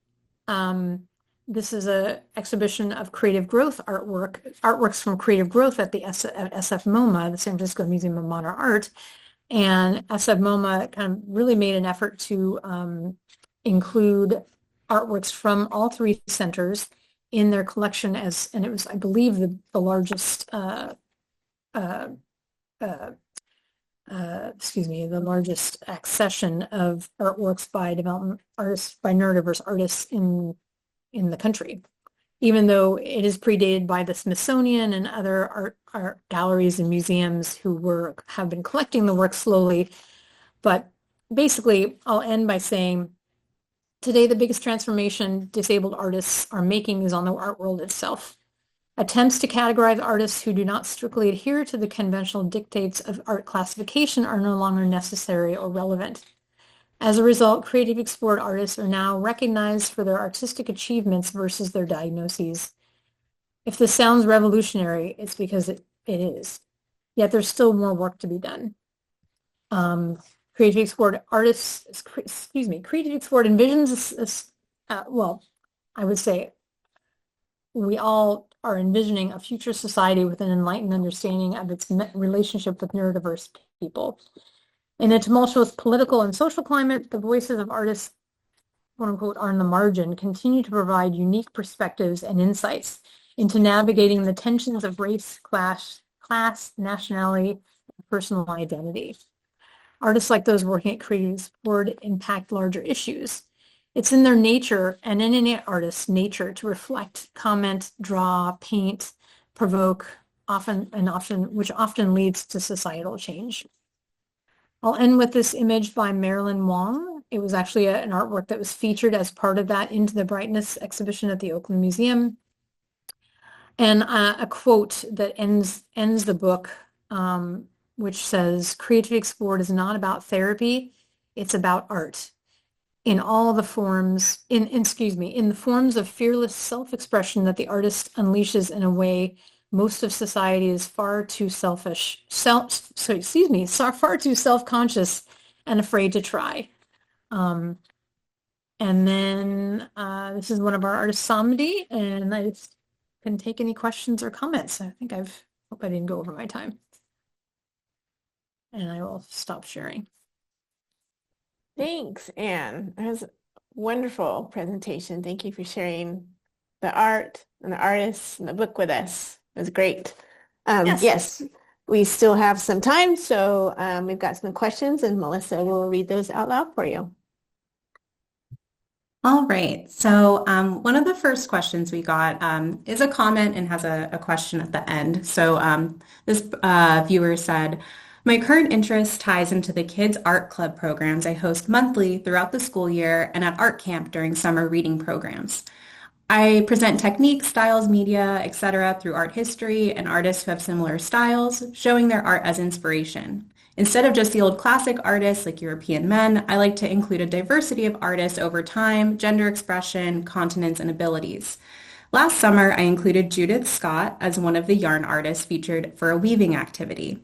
this is a exhibition of creative growth artworks from creative growth at the at SF MoMA, the San Francisco Museum of Modern Art. And SF MoMA kind of really made an effort to include artworks from all three centers in their collection and it was, I believe, the largest the largest accession of artworks by development artists, by neurodiverse artists in the country, even though it is predated by the Smithsonian and other art galleries and museums who have been collecting the work slowly. But basically, I'll end by saying today the biggest transformation disabled artists are making is on the art world itself. Attempts to categorize artists who do not strictly adhere to the conventional dictates of art classification are no longer necessary or relevant. As a result, creative explored artists are now recognized for their artistic achievements versus their diagnoses. If this sounds revolutionary, it's because it is. Yet there's still more work to be done. Creative explored artists, Creative explored envisions, I would say we all are envisioning a future society with an enlightened understanding of its relationship with neurodiverse people. In a tumultuous political and social climate, the voices of artists, quote unquote, on the margin continue to provide unique perspectives and insights into navigating the tensions of race, class, nationality, and personal identity. Artists like those working at Creative Explored impact larger issues. It's in their nature and in any artist's nature to reflect, comment, draw, paint, provoke, which often leads to societal change. I'll end with this image by Marilyn Wong. It was actually an artwork that was featured as part of that Into the Brightness exhibition at the Oakland Museum. And a quote that ends the book, which says, "Creative Explored is not about therapy, it's about art. In all the forms, in the forms of fearless self-expression that the artist unleashes in a way most of society is far too far too self-conscious and afraid to try." And then this is one of our artists, Samdi, and I just can take any questions or comments. I think hope I didn't go over my time. And I will stop sharing. Thanks, Anne. That was a wonderful presentation. Thank you for sharing the art and the artists and the book with us. It was great. Yes, we still have some time, so we've got some questions, and Melissa will read those out loud for you. All right. So one of the first questions we got is a comment and has a question at the end. So this viewer said, "My current interest ties into the kids' art club programs I host monthly throughout the school year and at art camp during summer reading programs. I present techniques, styles, media, etc. through art history and artists who have similar styles, showing their art as inspiration. Instead of just the old classic artists like European men, I like to include a diversity of artists over time, gender expression, continents, and abilities. Last summer, I included Judith Scott as one of the yarn artists featured for a weaving activity.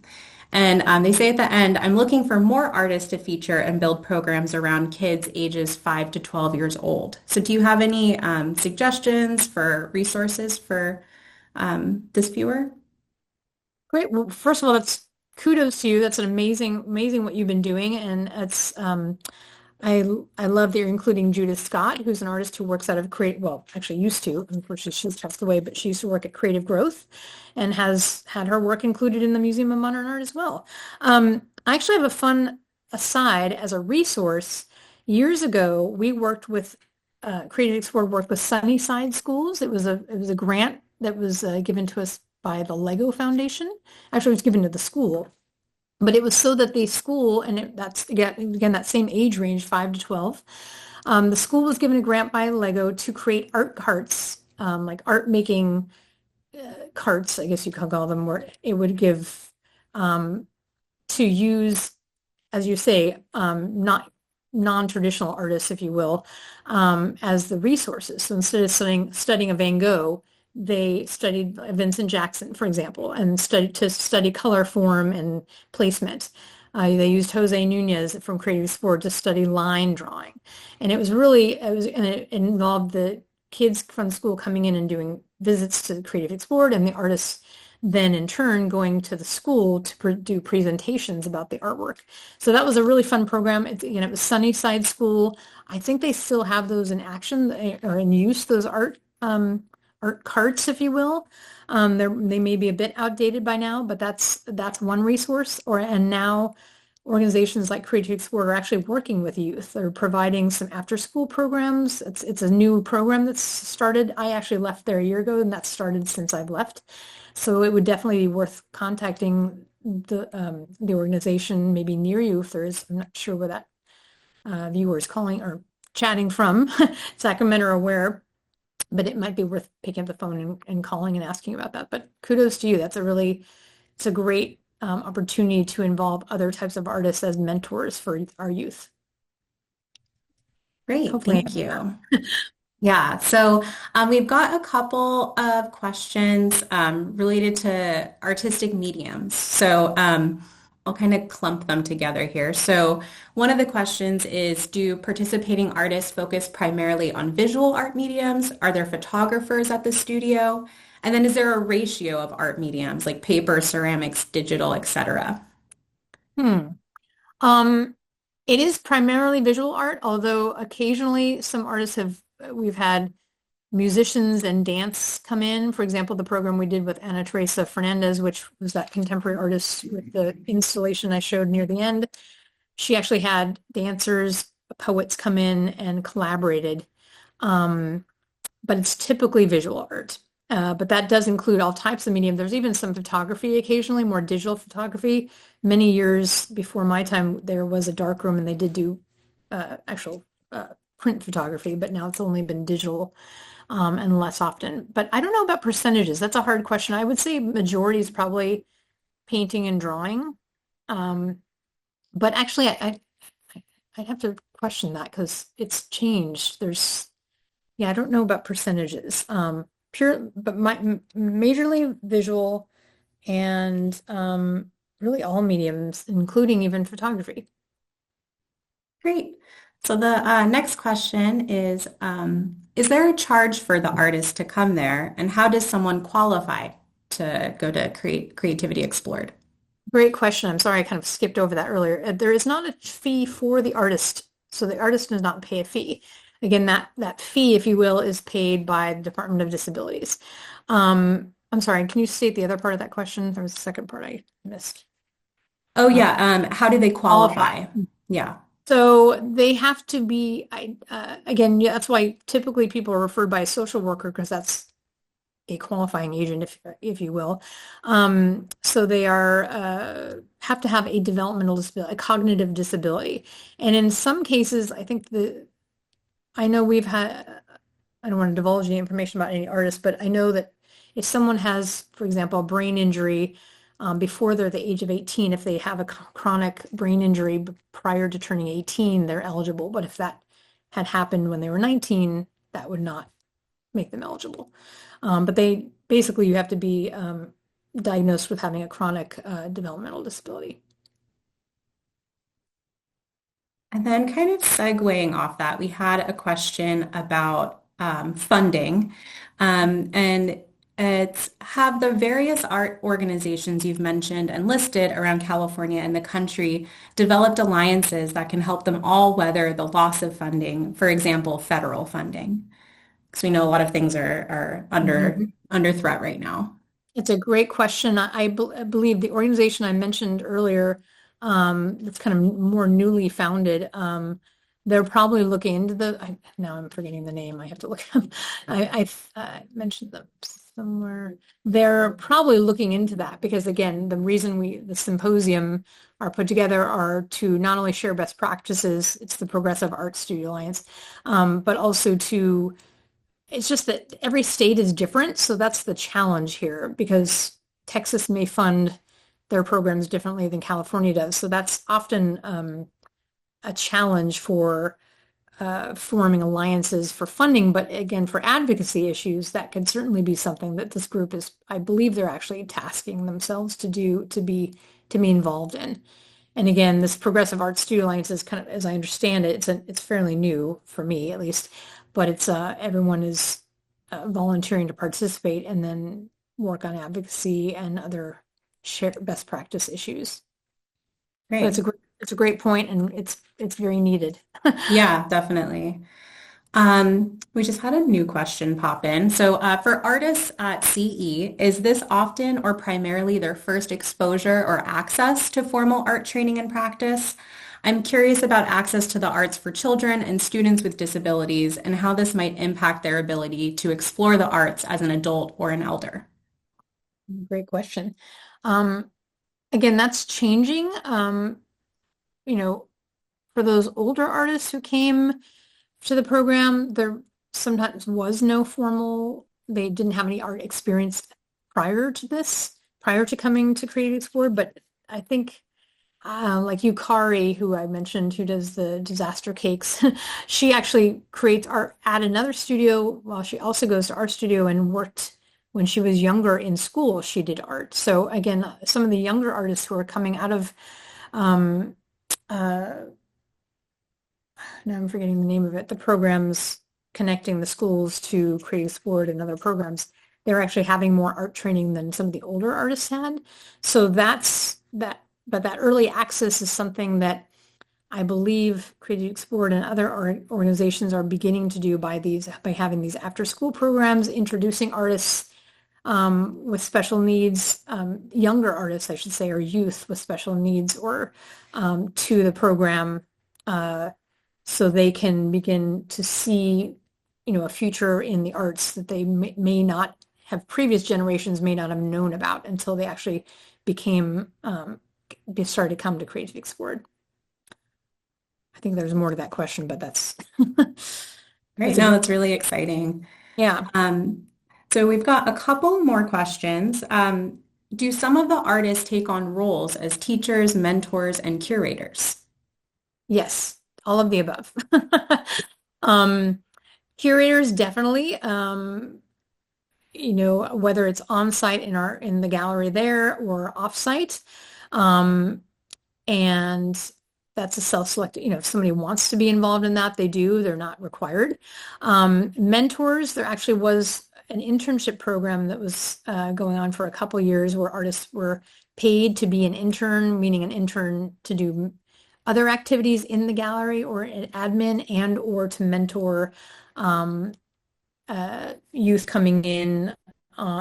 And they say at the end, I'm looking for more artists to feature and build programs around kids ages 5 to 12 years old. So do you have any suggestions for resources for this viewer?" Great. Well, first of all, that's kudos to you. That's an amazing what you've been doing. And it's, I love that you're including Judith Scott, who's an artist who works out of actually used to, unfortunately she's passed away, but she used to work at Creative Growth and has had her work included in the Museum of Modern Art as well. I actually have a fun aside as a resource. Years ago, we worked with, Creative Explorer worked with Sunnyside Schools. It was a grant that was given to us by the Lego Foundation. Actually, it was given to the school, but it was so that the school, and that's again that same age range, 5 to 12. The school was given a grant by Lego to create art carts, like art making carts, I guess you could call them, where it would give to use, as you say, not non-traditional artists, if you will, as the resources. So instead of studying a Van Gogh, they studied Vincent Jackson, for example, and study color form and placement. They used Jose Nunez from Creative Sport to study line drawing. And and it involved the kids from school coming in and doing visits to the Creative Export, and the artists then in turn going to the school to do presentations about the artwork. So that was a really fun program. It was Sunnyside School. I think they still have those in action or in use, those art carts, if you will. They may be a bit outdated by now, but that's one resource. And now organizations like Creative Export are actually working with youth. They're providing some after-school programs. It's a new program that's started. I actually left there a year ago, and that's started since I've left. So it would definitely be worth contacting the organization maybe near you if there is. I'm not sure where that viewer is calling or chatting from, Sacramento or where, but it might be worth picking up the phone and calling and asking about that. But kudos to you. It's a great opportunity to involve other types of artists as mentors for our youth. Great, Hopefully. thank you. Yeah, so we've got a couple of questions related to artistic mediums. So I'll kind of clump them together here. So one of the questions is, do participating artists focus primarily on visual art mediums? Are there photographers at the studio? And then is there a ratio of art mediums like paper, ceramics, digital, etc.? It is primarily visual art, although occasionally we've had musicians and dance come in. For example, the program we did with Ana Teresa Fernandez, which was that contemporary artist with the installation I showed near the end. She actually had dancers, poets come in and collaborated. But it's typically visual art. But that does include all types of medium. There's even some photography occasionally, more digital photography. Many years before my time, there was a darkroom and they did do actual print photography, but now it's only been digital and less often. But I don't know about percentages. That's a hard question. I would say majority is probably painting and drawing. But actually, I'd have to question that because it's changed. I don't know about percentages. But majorly visual and really all mediums, including even photography. Great. So the next question is there a charge for the artist to come there, and how does someone qualify to go to Creativity Explored? Great question. I'm sorry I kind of skipped over that earlier. There is not a fee for the artist, so the artist does not pay a fee. Again, that fee, if you will, is paid by the Department of Disabilities. I'm sorry, can you state the other part of that question? There was a second part I missed. Oh, yeah. How do they qualify? Yeah. So they have to be, again, that's why typically people are referred by a social worker because that's a qualifying agent, if you will. So they have to have a developmental disability, a cognitive disability. And in some cases, I know I don't want to divulge any information about any artists, but I know that if someone has, for example, a brain injury before they're the age of 18, if they have a chronic brain injury prior to turning 18, they're eligible. But if that had happened when they were 19, that would not make them eligible. But you have to be diagnosed with having a chronic developmental disability. And then kind of segueing off that, we had a question about funding. And it's have the various art organizations you've mentioned and listed around California and the country developed alliances that can help them all weather the loss of funding, for example, federal funding? Because we know a lot of things are under threat right now. It's a great question. I believe the organization I mentioned earlier, that's kind of more newly founded, they're probably looking into now I'm forgetting the name. I have to look up. I mentioned them somewhere. They're probably looking into that because again, the reason the symposium are put together are to not only share best practices, it's the Progressive Art Studio Alliance, but also it's just that every state is different. So that's the challenge here because Texas may fund their programs differently than California does. So that's often a challenge for forming alliances for funding, but again, for advocacy issues, that could certainly be something that this group is, I believe they're actually tasking themselves to do, to be involved in. And again, this Progressive Art Studio Alliance is kind of, as I understand it, it's fairly new for me at least, but it's everyone is volunteering to participate and then work on advocacy and other share best practice issues. Great. So it's a great point, and it's very needed. Yeah, definitely. We just had a new question pop in. So for artists at CE, is this often or primarily their first exposure or access to formal art training and practice? I'm curious about access to the arts for children and students with disabilities and how this might impact their ability to explore the arts as an adult or an elder. Great question. Again, that's changing. For those older artists who came to the program, there sometimes was no they didn't have any art experience prior to coming to Creative Explore, but I think like Yukari, who I mentioned, who does the disaster cakes, she actually creates art at another studio while she also goes to art studio and worked when she was younger in school. She did art. So again, some of the younger artists who are coming out of now I'm forgetting the name of it, the programs connecting the schools to Creative Sport and other programs, they're actually having more art training than some of the older artists had. So that's that, but that early access is something that I believe Creative Sport and other organizations are beginning to do by having these after school programs, introducing artists with special needs, younger artists, I should say, or youth with special needs, or to the program, so they can begin to see, a future in the arts that they may not have, previous generations may not have known about until they actually they started to come to Creative Explored. I think there's more to that question, but that's Right now, that's really exciting. Yeah. So we've got a couple more questions. Do some of the artists take on roles as teachers, mentors, and curators? Yes, all of the above. Curators definitely, whether it's on site in the gallery there or off site. And that's a self-selected, if somebody wants to be involved in that, they do, they're not required. Mentors, there actually was an internship program that was going on for a couple years where artists were paid to be an intern, meaning an intern to do other activities in the gallery or an admin and or to mentor youth coming in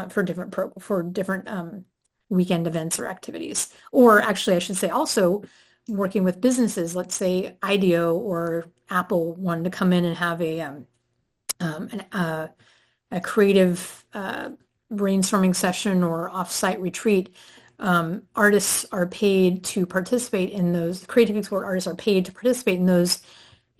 for different weekend events or activities. Or actually, I should say also working with businesses, let's say IDEO or Apple wanted to come in and have a creative brainstorming session or off-site retreat. Artists are paid to participate in those. Creative Explorer artists are paid to participate in those,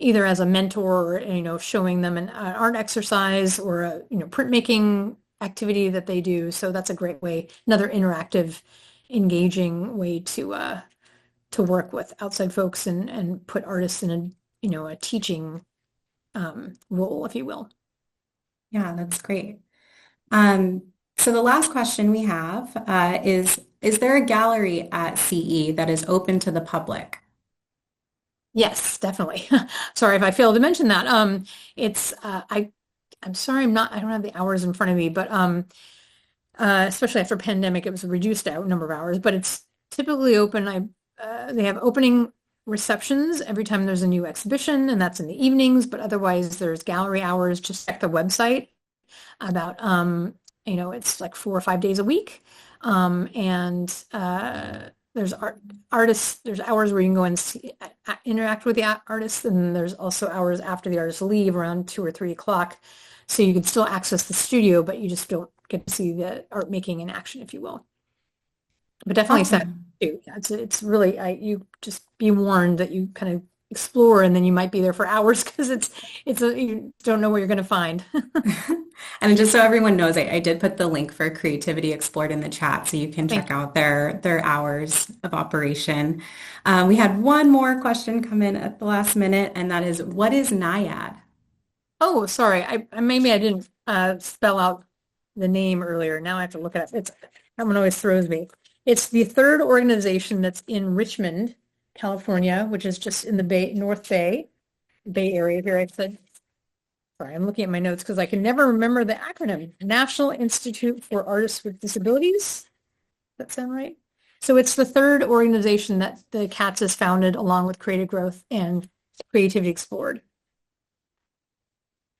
either as a mentor or showing them an art exercise or a printmaking activity that they do. So that's a great way, another interactive, engaging way to work with outside folks and put artists in a teaching role, if you will. Yeah, that's great. So the last question we have is there a gallery at CE that is open to the public? Yes, definitely. Sorry if I failed to mention that. I'm sorry, I don't have the hours in front of me, but especially after pandemic, it was a reduced number of hours, but it's typically open. They have opening receptions every time there's a new exhibition, and that's in the evenings, but otherwise there's gallery hours. Just check the website about, it's like 4 or 5 days a week. And there's artists, there's hours where you can go and interact with the artists, and there's also hours after the artists leave around 2 or 3 o'clock. So you can still access the studio, but you just don't get to see the art making in action, if you will. But definitely Saturday Awesome. too. Yeah, it's really you just be warned that you kind of explore and then you might be there for hours because you don't know what you're going to find. And just so everyone knows, I did put the link for Creativity Explored in the chat so you can Thank check you. out their hours of operation. We had one more question come in at the last minute, and that is, what is NIAD? Oh, sorry. Maybe I didn't spell out the name earlier. Now I have to look it up. That one always throws me. It's the third organization that's in Richmond, California, which is just in the North Bay Area here. I said, sorry, I'm looking at my notes because I can never remember the acronym. National Institute for Artists with Disabilities. Does that sound right? So it's the third organization that the Kappes has founded along with Creative Growth and Creativity Explored.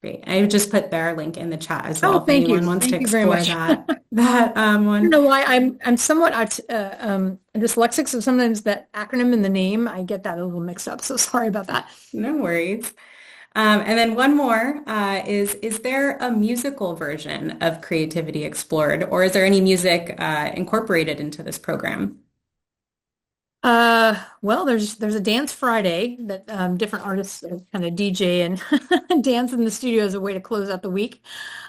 Great. I just put their link in the chat as Oh, well if thank you. anyone wants to Thank you very explore much. that I don't one. know why I'm somewhat dyslexic, so sometimes that acronym in the name, I get that a little mixed up. So sorry about that. No worries. And then one more is there a musical version of Creativity Explored, or is there any music incorporated into this program? Well, there's a dance Friday that different artists kind of DJ and dance in the studio as a way to close out the week.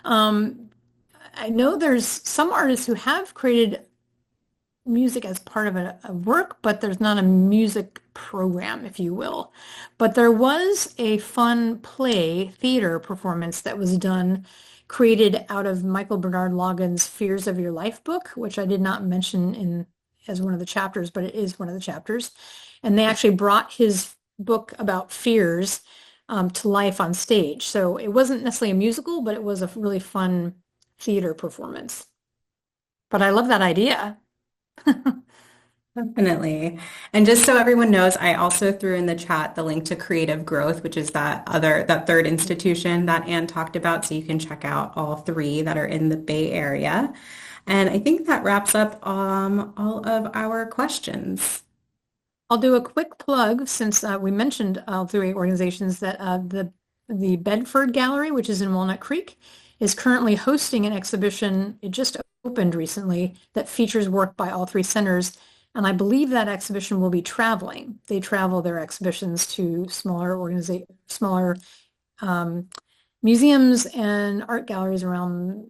I know there's some artists who have created music as part of a work, but there's not a music program, if you will. But there was a fun theater performance that was done, created out of Michael Bernard Logan's Fears of Your Life book, which I did not mention as one of the chapters, but it is one of the chapters. And they actually brought his book about fears to life on stage. So it wasn't necessarily a musical, but it was a really fun theater performance. But I love that idea. Definitely. And just so everyone knows, I also threw in the chat the link to Creative Growth, which is that third institution that Anne talked about. So you can check out all three that are in the Bay Area. And I think that wraps up all of our questions. I'll do a quick plug since we mentioned all three organizations that the Bedford Gallery, which is in Walnut Creek, is currently hosting an exhibition. It just opened recently that features work by all three centers. And I believe that exhibition will be traveling. They travel their exhibitions to smaller museums and art galleries around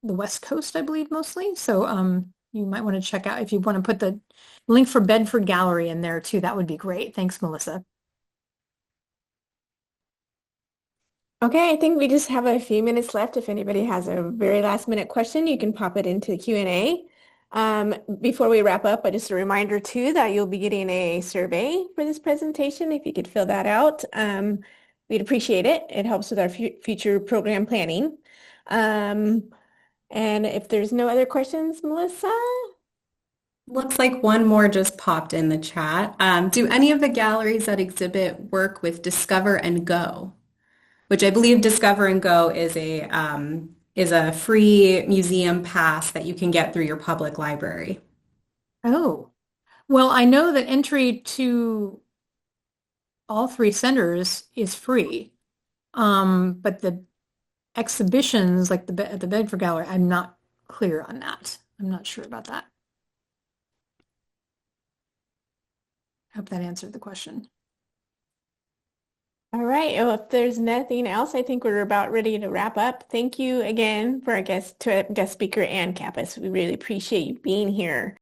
the West Coast, I believe, mostly. So you might want to check out if you want to put the link for Bedford Gallery in there too. That would be great. Thanks, Melissa. Okay, I think we just have a few minutes left. If anybody has a very last minute question, you can pop it into the Q&A. Before we wrap up, just a reminder too that you'll be getting a survey for this presentation. If you could fill that out, we'd appreciate it. It helps with our future program planning. And if there's no other questions, Melissa? Looks like one more just popped in the chat. Do any of the galleries that exhibit work with Discover and Go? Which I believe Discover and Go is a free museum pass that you can get through your public library. Oh, well, I know that entry to all three centers is free. But the exhibitions, like at the Bedford Gallery, I'm not clear on that. I'm not sure about that. I hope that answered the question. All right. Well, if there's nothing else, I think we're about ready to wrap up. Thank you again for our guest speaker, Anne Kappes. We really appreciate you being here.